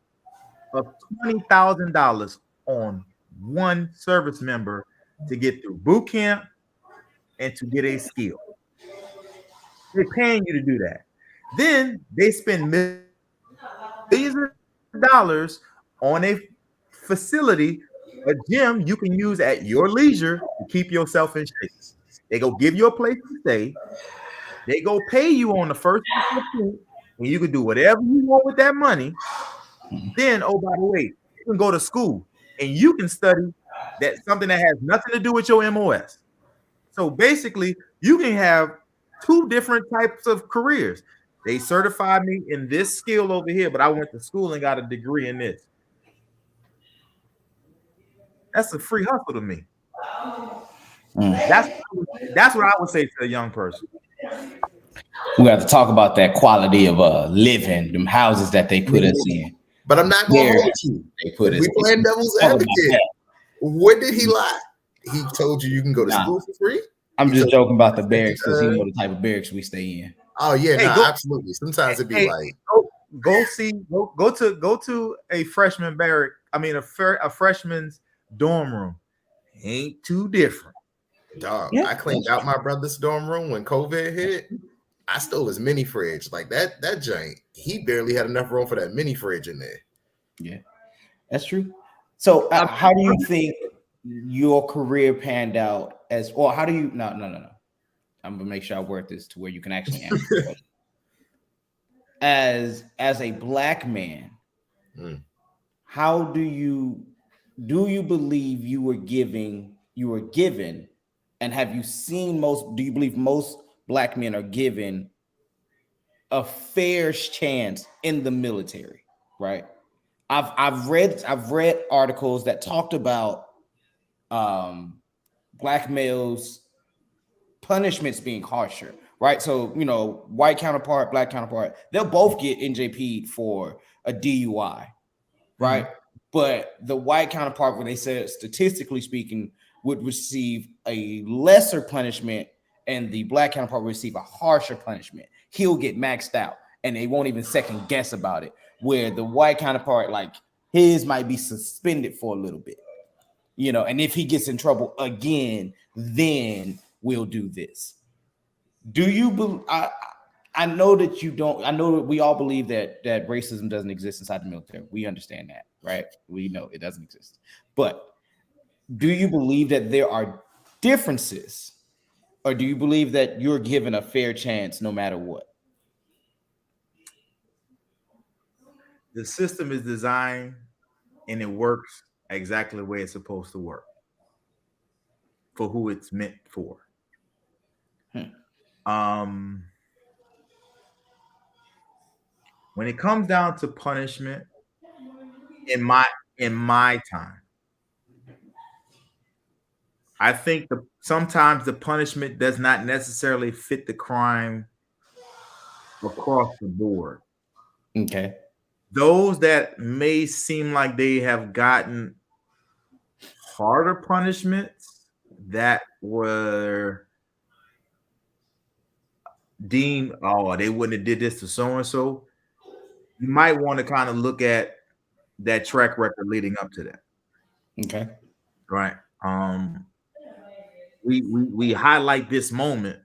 of $20,000 on one service member to get through boot camp and to get a skill. They're paying you to do that. Then they spend millions of dollars on a facility, a gym you can use at your leisure to keep yourself in shape. They go give you a place to stay. They go pay you on the first and 15th, and you can do whatever you want with that money. Then, oh, by the way, you can go to school and you can study that something that has nothing to do with your MOS. So basically, you can have two different types of careers. They certified me in this skill over here, but I went to school and got a degree in this. That's a free hustle to me. That's what I would say to a young person. We have to talk about that quality of living, them houses that they put us in. But I'm not gonna hold you. They put us We playing devil's advocate. What did he lie? He told you can go to school for free? I'm just joking about the barracks because he know the type of barracks we stay in. Oh yeah, absolutely. Sometimes it'd be like go to a freshman barrack. I mean a freshman's dorm room. Ain't too different. Dog, I cleaned out my brother's dorm room when COVID hit. I stole his mini fridge. Like that giant, he barely had enough room for that mini fridge in there. Yeah, that's true. So how do you think your career panned out as, or how do you, no. I'm gonna make sure I word this to where you can actually answer. As a black man, how do you believe you were given, and have you seen do you believe most black men are given a fair chance in the military? Right. I've read articles that talked about black males punishments being harsher, right? So, white counterpart, black counterpart, they'll both get NJP'd for a DUI, right? Mm-hmm. But the white counterpart, when they said statistically speaking, would receive a lesser punishment, and the black counterpart will receive a harsher punishment. He'll get maxed out, and they won't even second guess about it. Where the white counterpart, like his might be suspended for a little bit, and if he gets in trouble again, then we'll do this. Do you believe? I know that you don't. I know that we all believe that racism doesn't exist inside the military. We understand that, right? We know it doesn't exist. But do you believe that there are differences, or do you believe that you're given a fair chance no matter what? The system is designed and it works exactly the way it's supposed to work for who it's meant for. When it comes down to punishment, in my time, I think sometimes the punishment does not necessarily fit the crime across the board. Okay. Those that may seem like they have gotten harder punishments that were deemed, they wouldn't have did this to so-and-so, you might want to kind of look at that track record leading up to that. Okay. Right. We highlight this moment,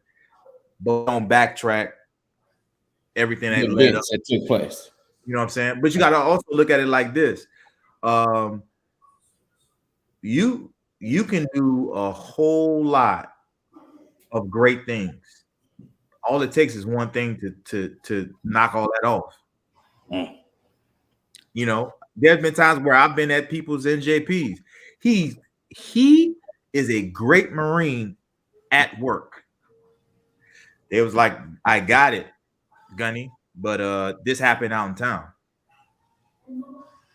but don't backtrack everything that led up that took place. You know what I'm saying? But you got to also look at it like this. You can do a whole lot of great things. All it takes is one thing to knock all that off. There's been times where I've been at people's NJPs. He is a great Marine at work. They was like, I got it, Gunny, but this happened out in town.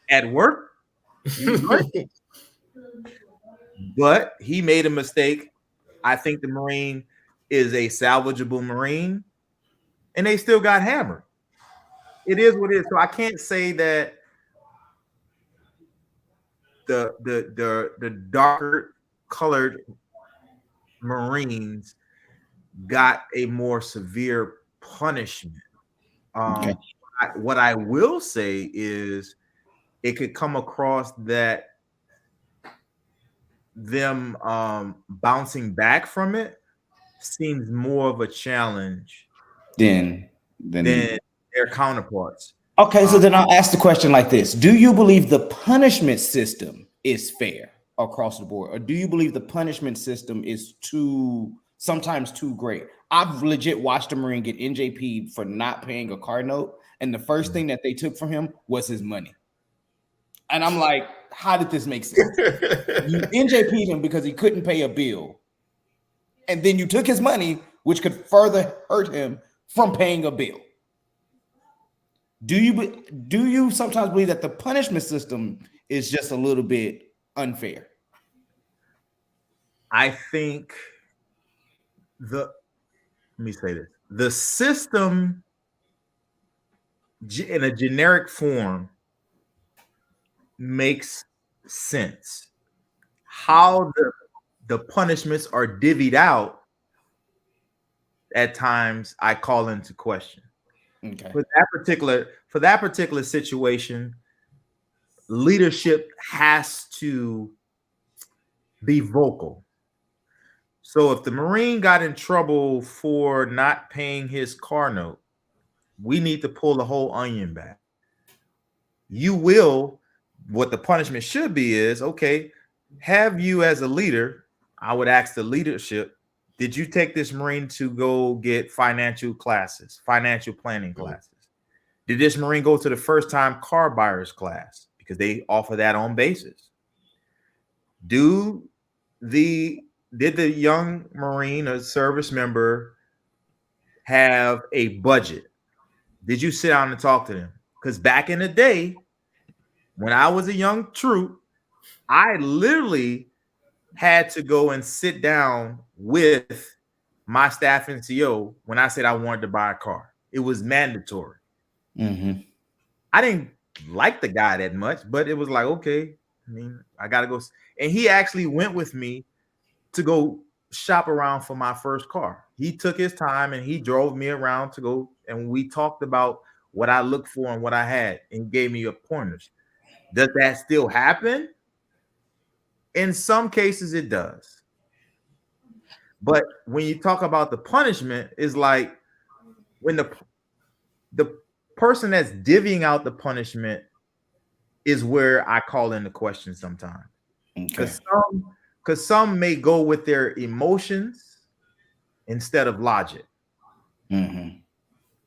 At work, but he made a mistake. I think the Marine is a salvageable Marine, and they still got hammered. It is what it is. So I can't say that the darker colored Marines got a more severe punishment. Okay. What I will say is it could come across that them bouncing back from it seems more of a challenge Then than their counterparts. okay, so then I'll ask the question like this: do you believe the punishment system is fair across the board, or do you believe the punishment system is sometimes too great? I've legit watched a Marine get NJP'd for not paying a car note, and the first thing that they took from him was his money. And I'm like, how did this make sense? You NJP'd him because he couldn't pay a bill, and then you took his money, which could further hurt him from paying a bill. Do you sometimes believe that the punishment system is just a little bit unfair? I think let me say this: the system, in a generic form, makes sense. How the punishments are divvied out, at times I call into question. Okay. For that particular situation, leadership has to be vocal. So if the Marine got in trouble for not paying his car note, we need to pull the whole onion back. What the punishment should be is, okay, have you as a leader, I would ask the leadership, did you take this Marine to go get financial planning classes? Did this Marine go to the first time car buyers class? Because they offer that on basis. Did the young Marine or service member have a budget? Did you sit down and talk to them? Because back in the day, when I was a young troop, I literally had to go and sit down with my staff NCO when I said I wanted to buy a car. It was mandatory. Mm-hmm. I didn't like the guy that much, but it was like, okay, I mean, I got to go. And he actually went with me to go shop around for my first car. He took his time and he drove me around to go, and we talked about what I looked for and what I had and gave me pointers. Does that still happen? In some cases, it does. But when you talk about the punishment, is like when the person that's divvying out the punishment is where I call in the question sometimes. Because some may go with their emotions instead of logic. Mm-hmm.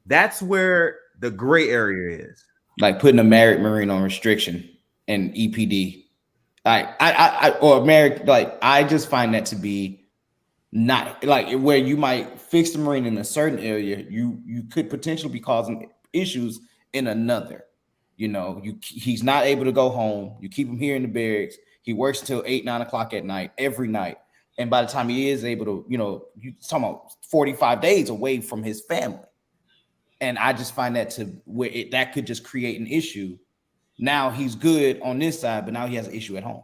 That's where the gray area is. Like putting a married Marine on restriction and EPD. I just find that to be not like where you might fix the Marine in a certain area, you could potentially be causing issues in another. You know, he's not able to go home. You keep him here in the barracks. He works until 8-9 o'clock at night every night, and by the time he is able to, you know, you talking about 45 days away from his family. And I just find that that could just create an issue. Now he's good on this side, but now he has an issue at home.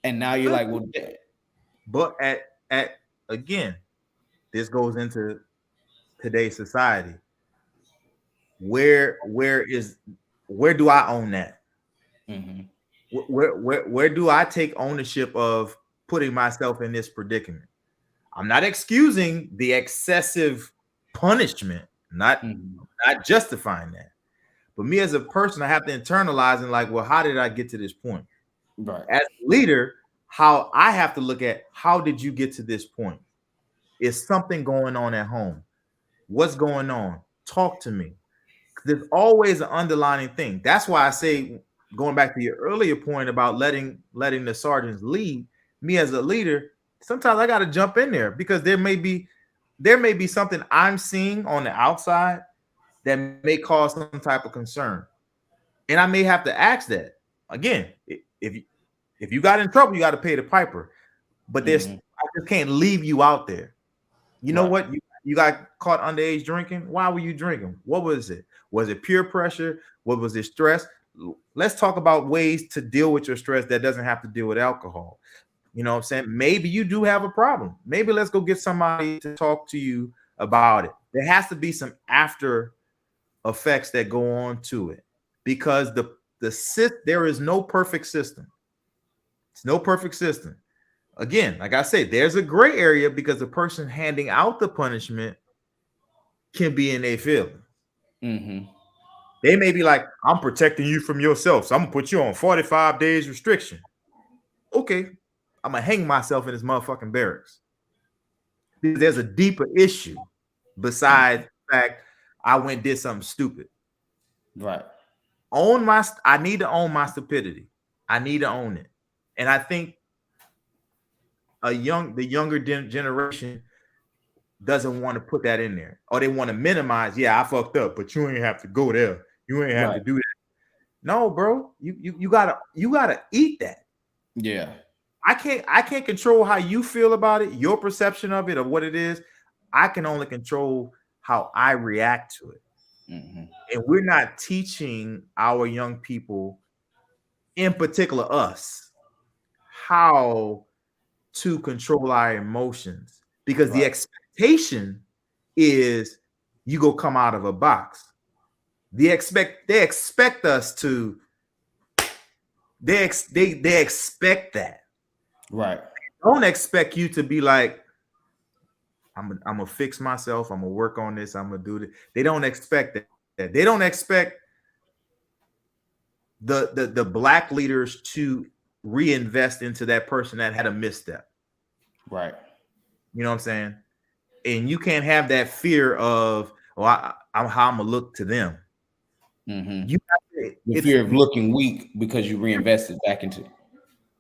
And now you're like, well, but at again, this goes into today's society. Where do I own that? Mm-hmm. Where do I take ownership of putting myself in this predicament? I'm not excusing the excessive punishment, not justifying that. But me as a person, I have to internalize and like, well, how did I get to this point? Right. As a leader, how I have to look at, how did you get to this point? Is something going on at home? What's going on? Talk to me. There's always an underlying thing. That's why I say, going back to your earlier point about letting the sergeants lead, me as a leader, sometimes I got to jump in there because there may be something I'm seeing on the outside that may cause some type of concern, and I may have to ask that. Again, if you got in trouble, you got to pay the piper. But I just can't leave you out there. You know what? You got caught underage drinking. Why were you drinking? What was it? Was it peer pressure? What was it, stress? Let's talk about ways to deal with your stress that doesn't have to deal with alcohol. You know what I'm saying? Maybe you do have a problem. Maybe let's go get somebody to talk to you about it. There has to be some after effects that go on to it, because there is no perfect system. It's no perfect system. Again, like I said, there's a gray area because the person handing out the punishment can be in their feeling. Mm-hmm. They may be like, I'm protecting you from yourself, so I'm gonna put you on 45 days restriction. Okay, I'm gonna hang myself in this motherfucking barracks. Because there's a deeper issue besides the fact I went and did something stupid. Right. I need to own my stupidity. I need to own it. And I think the younger generation doesn't want to put that in there, or they want to minimize. Yeah, I fucked up, but you ain't have to go there. You ain't have to do that. No, bro, you gotta eat that. Yeah. I can't control how you feel about it, your perception of it, or what it is. I can only control how I react to it. Mm-hmm. And we're not teaching our young people, in particular us, how to control our emotions, because the expectation is you go come out of a box. They expect us to they expect that. Right. They don't expect you to be like, I'm gonna fix myself, I'm gonna work on this, I'm gonna do this. They don't expect that. They don't expect the black leaders to reinvest into that person that had a misstep. Right. You know what I'm saying? And you can't have that fear of, how I'm gonna look to them. Mm-hmm. The fear of looking weak because you reinvested back into it.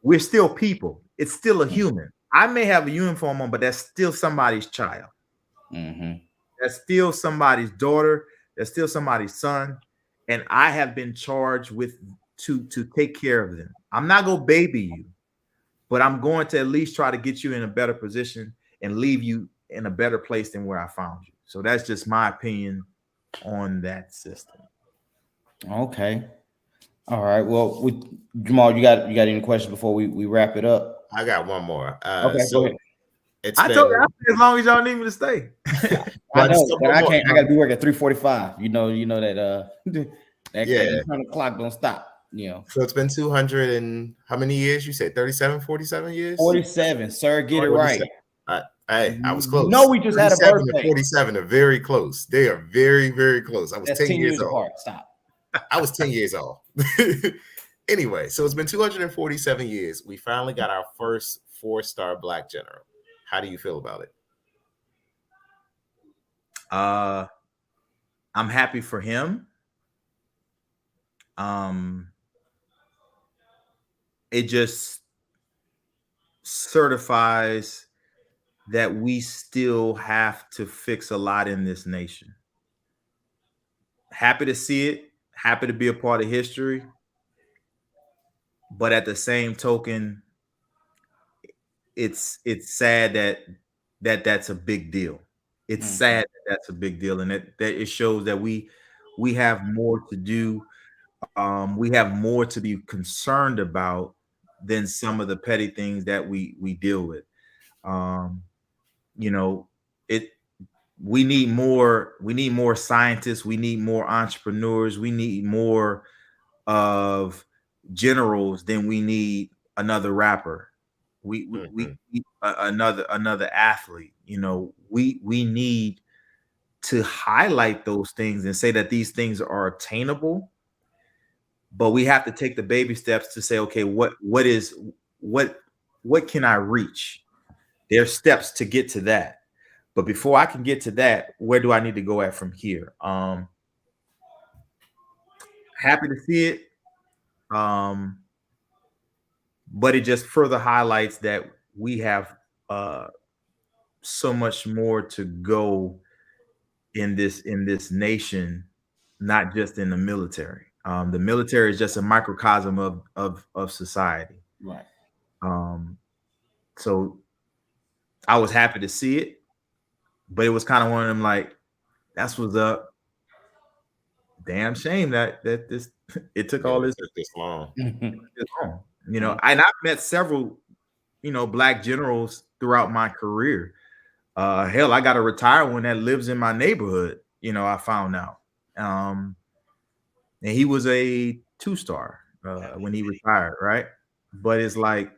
We're still people. It's still a human. I may have a uniform on, but that's still somebody's child. Mm-hmm. That's still somebody's daughter. That's still somebody's son. And I have been charged with to take care of them. I'm not gonna baby you, but I'm going to at least try to get you in a better position and leave you in a better place than where I found you. So that's just my opinion on that system. Okay. All right. Well, Jamal, you got any questions before we wrap it up? I got one more. Okay, so go ahead. I told you as long as y'all need me to stay. I know, but I can't. I got to be working at 3:45. You know that that eternal clock don't stop. You know. So it's been 200 and how many years? You said 37, 47 years? 47, sir. Get it right. Hey, I was close. No, we just had a birthday. And 47 are very close. They are very, very close. I was 10 years old. Apart. Stop. I was 10 years old. Anyway, so it's been 247 years. We finally got our first 4-star black general. How do you feel about it? I'm happy for him. It just certifies that we still have to fix a lot in this nation. Happy to see it. Happy to be a part of history. But at the same token, it's sad that's a big deal. It's sad that's a big deal, and that it shows that we have more to do. We have more to be concerned about than some of the petty things that we deal with. We need more scientists, we need more entrepreneurs, we need more of generals than we need another rapper. We need another athlete. We need to highlight those things and say that these things are attainable, but we have to take the baby steps to say, okay, what can I reach? There's steps to get to that. But before I can get to that, where do I need to go at from here? Happy to see it. But it just further highlights that we have so much more to go in this nation, not just in the military. The military is just a microcosm of society. Right. So I was happy to see it, but it was kind of one of them like, that's what's up. Damn shame that this it took all this long. And I've met several, black generals throughout my career. Hell, I got a retired one that lives in my neighborhood. I found out. and he was a 2-star when he retired, right? But it's like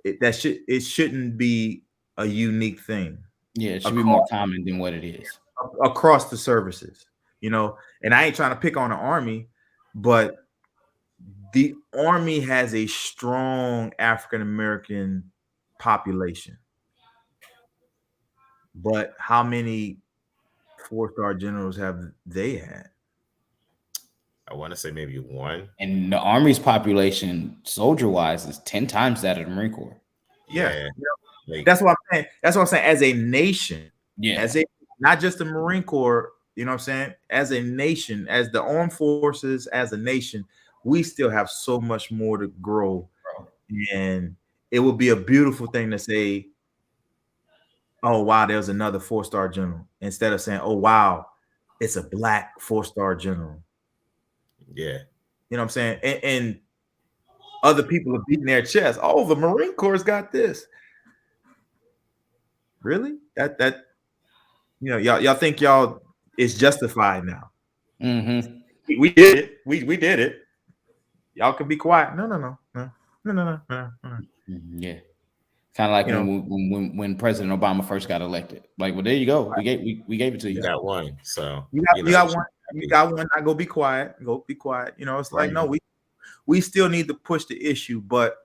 it shouldn't be a unique thing Yeah, it should be more across common than what it is. across the services, And I ain't trying to pick on the Army, but the Army has a strong African American population. But how many 4-star generals have they had? I want to say maybe one. And the Army's population, soldier wise, is 10 times that of the Marine Corps. Yeah, Yeah. Like, that's what I'm saying. That's what I'm saying. As a nation, Yeah. as a not just the Marine Corps, you know what I'm saying? As a nation, as the armed forces, as a nation, we still have so much more to grow. And it would be a beautiful thing to say, oh wow, there's another 4-star general, instead of saying, oh wow, it's a black 4-star general. yeah. You know what I'm saying? And other people are beating their chest. Oh, the Marine Corps got this. Really? That y'all think y'all it's justified now. Mm-hmm. We did it. We did it. Y'all can be quiet. No. Yeah. Kind of like You know, when President Obama first got elected. Like, well, there you go. We gave it to you. You got one. So you got one. You got one. I go be quiet. Go be quiet. It's like, no, we still need to push the issue, but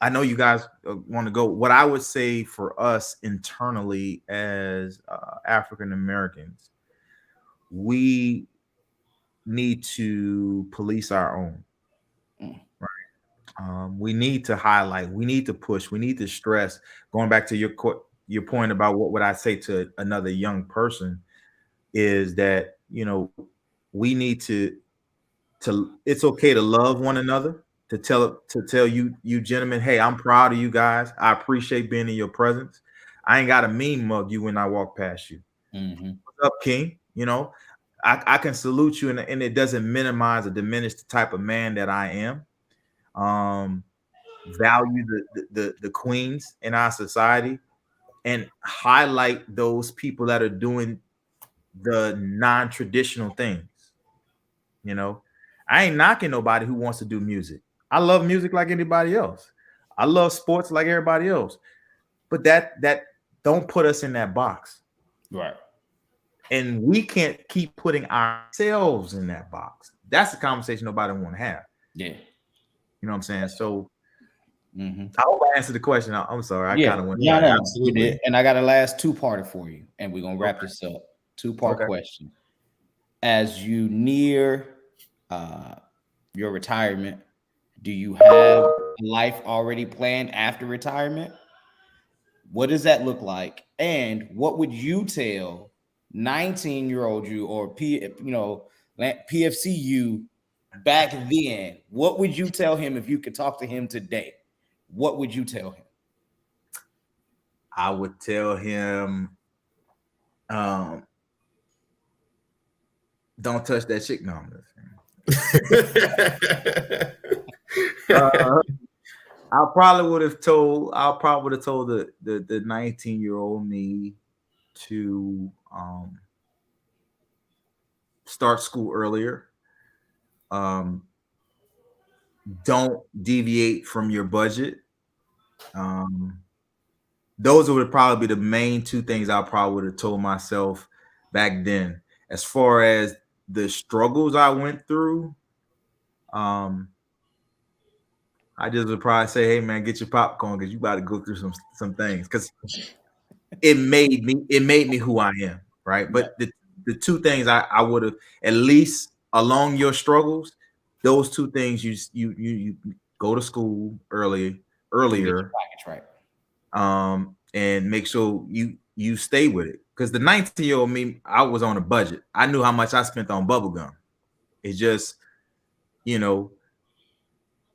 I know you guys want to go. What I would say for us internally as African Americans, we need to police our own. Right? We need to highlight. We need to push. We need to stress. Going back to your point about what would I say to another young person is that we need to it's okay to love one another, to tell you gentlemen, hey, I'm proud of you guys. I appreciate being in your presence. I ain't got to mean mug you when I walk past you. Mm-hmm. What's up, King? I can salute you, and it doesn't minimize or diminish the type of man that I am. Value the queens in our society, and highlight those people that are doing the non-traditional things. I ain't knocking nobody who wants to do music. I love music like anybody else. I love sports like everybody else. But that don't put us in that box. Right. And we can't keep putting ourselves in that box. That's the conversation nobody want to have. Yeah. You know what I'm saying? So I hope I answered the question. I'm sorry. I kind of went. Yeah, no, absolutely. you did. And I got a last two-parter for you, and we're gonna wrap this up. Two-part question. As you near your retirement, do you have life already planned after retirement? What does that look like? And what would you tell 19-year-old you or PFC you back then? What would you tell him if you could talk to him today? What would you tell him? I would tell him, don't touch that chick. No, I probably would have told the 19-year-old me to start school earlier. Don't deviate from your budget. Those would probably be the main two things I probably would have told myself back then. As far as the struggles I went through, I just would probably say, hey man, get your popcorn because you about to go through some things, because it made me who I am, right? But the two things I would have, at least along your struggles, those two things, you go to school earlier, Right. and make sure you stay with it. Because the 19-year-old me, I was on a budget. I knew how much I spent on bubblegum. It's just, the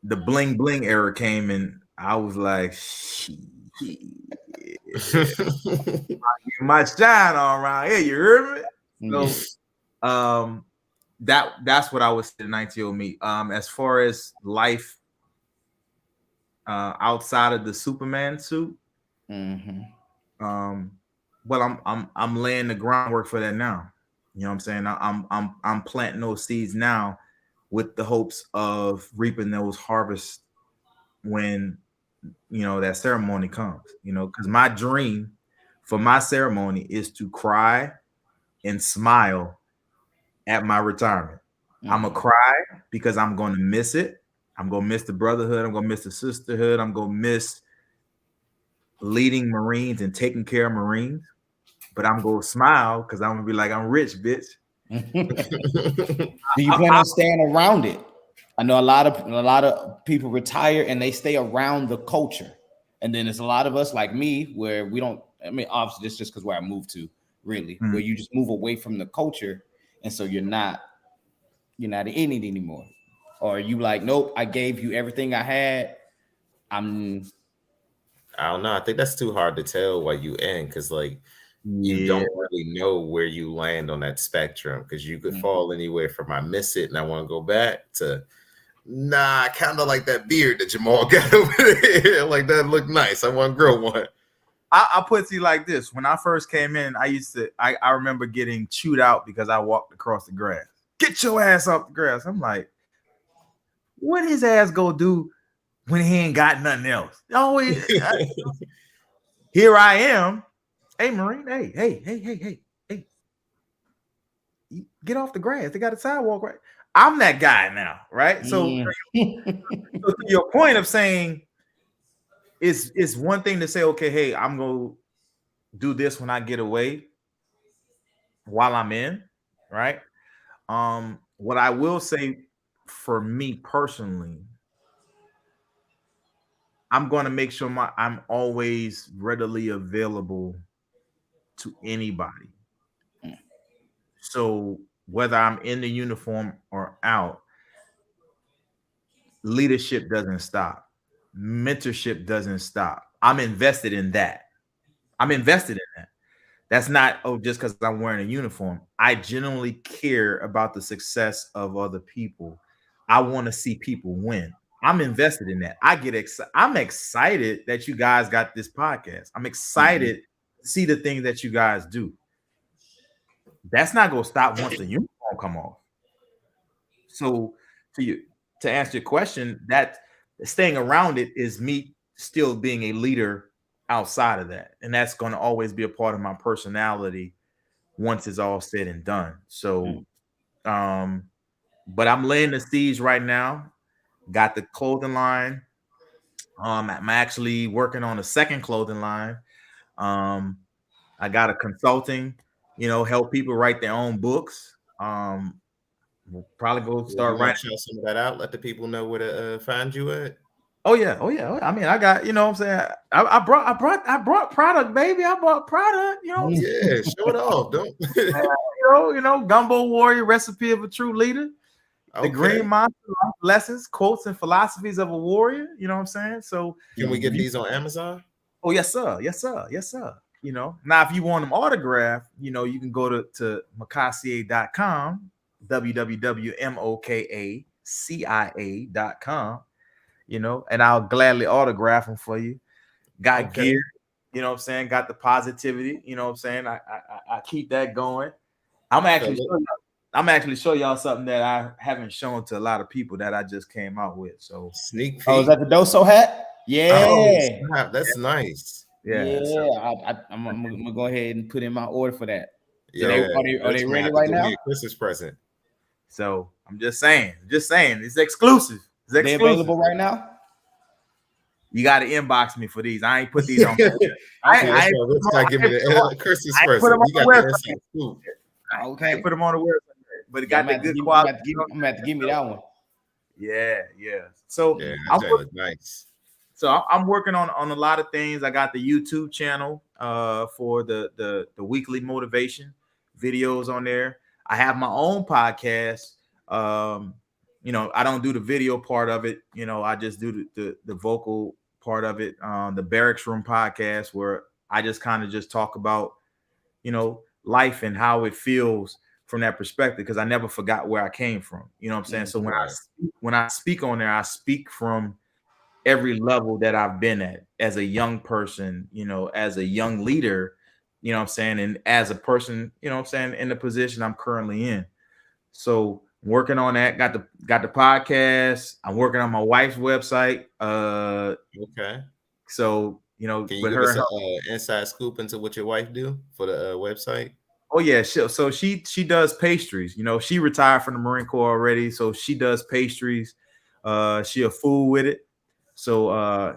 bling bling era came, and I was like, my shine all around here. You heard me? So, that's what I would say to 19-year-old me. As far as life, outside of the Superman suit, well, I'm laying the groundwork for that now. You know what I'm saying? I'm planting those seeds now with the hopes of reaping those harvests when that ceremony comes. Because my dream for my ceremony is to cry and smile at my retirement. I'm gonna cry because I'm gonna miss it. I'm gonna miss the brotherhood. I'm gonna miss the sisterhood. I'm gonna miss leading Marines and taking care of Marines. But I'm gonna smile because I'm gonna be like, I'm rich, bitch. Do you plan on staying around it? I know a lot of people retire and they stay around the culture, and then there's a lot of us like me where we don't. I mean, obviously, this just because where I moved to, really, where you just move away from the culture, and so you're not in it anymore, or you like, nope, I gave you everything I had. I don't know. I think that's too hard to tell while you in, because like you don't really know where you land on that spectrum, because you could fall anywhere from I miss it and I want to go back to nah, kind of like that beard that Jamal got over there. Like that looked nice. I want to grow one. I'll put it to you like this. When I first came in, I remember getting chewed out because I walked across the grass. Get your ass off the grass. I'm like, what his ass go do when he ain't got nothing else? Here I am. Hey, Marine. Hey. Get off the grass. They got a sidewalk, right? I'm that guy now, right? So to your point of saying it's one thing to say, okay, hey, I'm gonna do this when I get away while I'm in, right? What I will say for me personally, I'm going to make sure I'm always readily available to anybody. So whether I'm in the uniform or out, leadership doesn't stop. Mentorship doesn't stop. I'm invested in that. That's not, just because I'm wearing a uniform. I genuinely care about the success of other people. I want to see people win. I'm invested in that. I'm excited that you guys got this podcast. I'm excited to see the things that you guys do. That's not going to stop once the uniform come off. So to answer your question, that staying around it is me still being a leader outside of that, and that's going to always be a part of my personality once it's all said and done. So but I'm laying the seeds right now. Got the clothing line. I'm actually working on a second clothing line. I got a consulting, help people write their own books. We'll probably go start writing. Show some of that out. Let the people know where to find you at. Oh yeah. I mean, I got, what I'm saying. I brought product, baby. I brought product, Yeah, show it off, don't Gumbo Warrior, recipe of a true leader. The Green Monster, lessons, quotes, and philosophies of a warrior. You know what I'm saying? So can we get these on Amazon? Oh, yes, sir. Now if you want them autographed, you can go to mokacia.com, www.mokacia.com. And I'll gladly autograph them for you. Got gear, what I'm saying? Got the positivity, what I'm saying? I keep that going. I'm actually show y'all something that I haven't shown to a lot of people that I just came out with. So sneak peek. Oh, is that the Doso hat? Yeah, that's nice. Yeah. I'm gonna go ahead and put in my order for that. So are they ready right now? A Christmas present. So I'm just saying, it's exclusive. They available right now? You got to inbox me for these. I ain't put these on. I give me the Christmas present. Okay, put them on the website, but it got the good quality. I'm gonna have to give me that one. Yeah. So nice. So I'm working on a lot of things. I got the YouTube channel for the weekly motivation videos on there. I have my own podcast. I don't do the video part of it. I just do the vocal part of it. The Barracks Room podcast, where I just kind of just talk about, life and how it feels from that perspective, because I never forgot where I came from. You know what I'm saying? So when I speak on there, I speak from every level that I've been at as a young person, as a young leader, you know what I'm saying, and as a person, you know what I'm saying, in the position I'm currently in. So working on that, got the podcast. I'm working on my wife's website. Okay. So you know, Can you with give her, us an inside scoop into what your wife do for the website? oh yeah, so she does pastries. You know, she retired from the Marine Corps already, so she does pastries. She a fool with it. So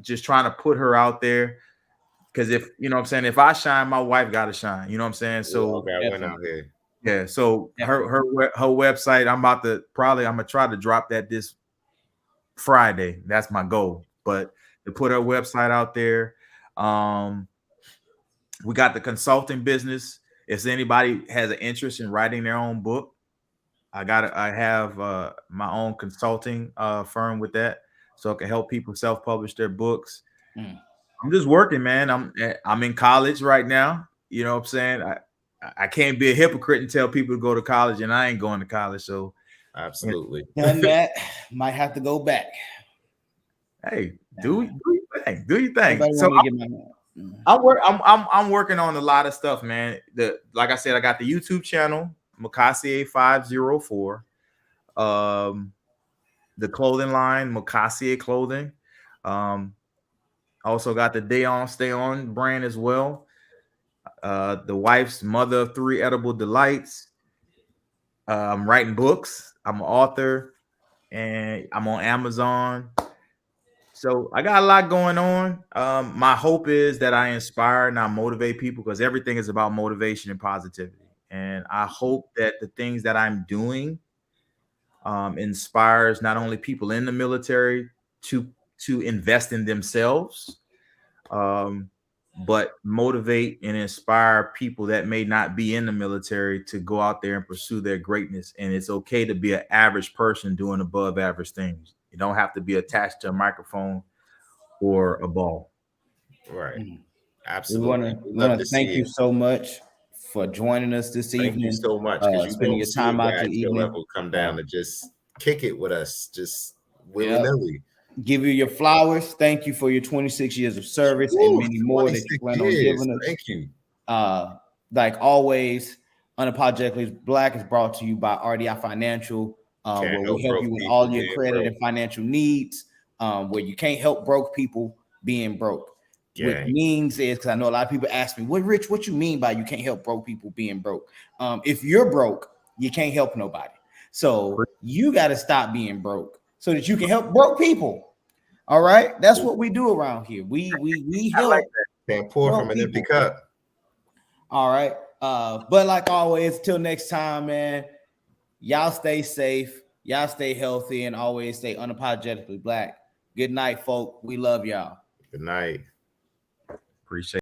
just trying to put her out there, because if you know what I'm saying, if I shine, my wife got to shine. You know what I'm saying? We all So got one out here. yeah, so her website, I'm gonna try to drop that this Friday. That's my goal. But to put her website out there, we got the consulting business. If anybody has an interest in writing their own book, I have my own consulting firm with that, so I can help people self-publish their books. I'm just working, man. I'm in college right now. You know what I'm saying? I can't be a hypocrite and tell people to go to college, and I ain't going to college. So absolutely, done that. Might have to go back. Hey, do your thing. Do your thing. Everybody So want me to get my I'm working on a lot of stuff, man. Like I said, I got the YouTube channel, Makassier 504. The clothing line, Makassier Clothing. Also got the Day On Stay On brand as well. The wife's mother of 3 edible delights. I'm writing books. I'm an author, and I'm on Amazon. So I got a lot going on. My hope is that I inspire and I motivate people, because everything is about motivation and positivity. And I hope that the things that I'm doing inspires not only people in the military to invest in themselves, but motivate and inspire people that may not be in the military to go out there and pursue their greatness. And it's okay to be an average person doing above average things. You don't have to be attached to a microphone or a ball. right? We Absolutely. want to thank you so much for joining us this Thank evening. you so much, because you Spending don't your see a time out guy your at your evening. level come down to just kick it with us, just willy nilly. Give you your flowers. Thank you for your 26 years of service and many more that you plan on giving us. Thank you. Like always, Unapologetically Black is brought to you by RDI Financial, where we help you with all your credit and financial needs, where you can't help broke people being broke. What means is, because I know a lot of people ask me, what you mean by you can't help broke people being broke? If you're broke, you can't help nobody. So you got to stop being broke so that you can help broke people. All right, that's what we do around here. We help. I like that. Can't pour from an empty cup. All right, but like always, till next time, man. Y'all stay safe. Y'all stay healthy, and always stay unapologetically black. Good night, folk. We love y'all. Good night. Appreciate it.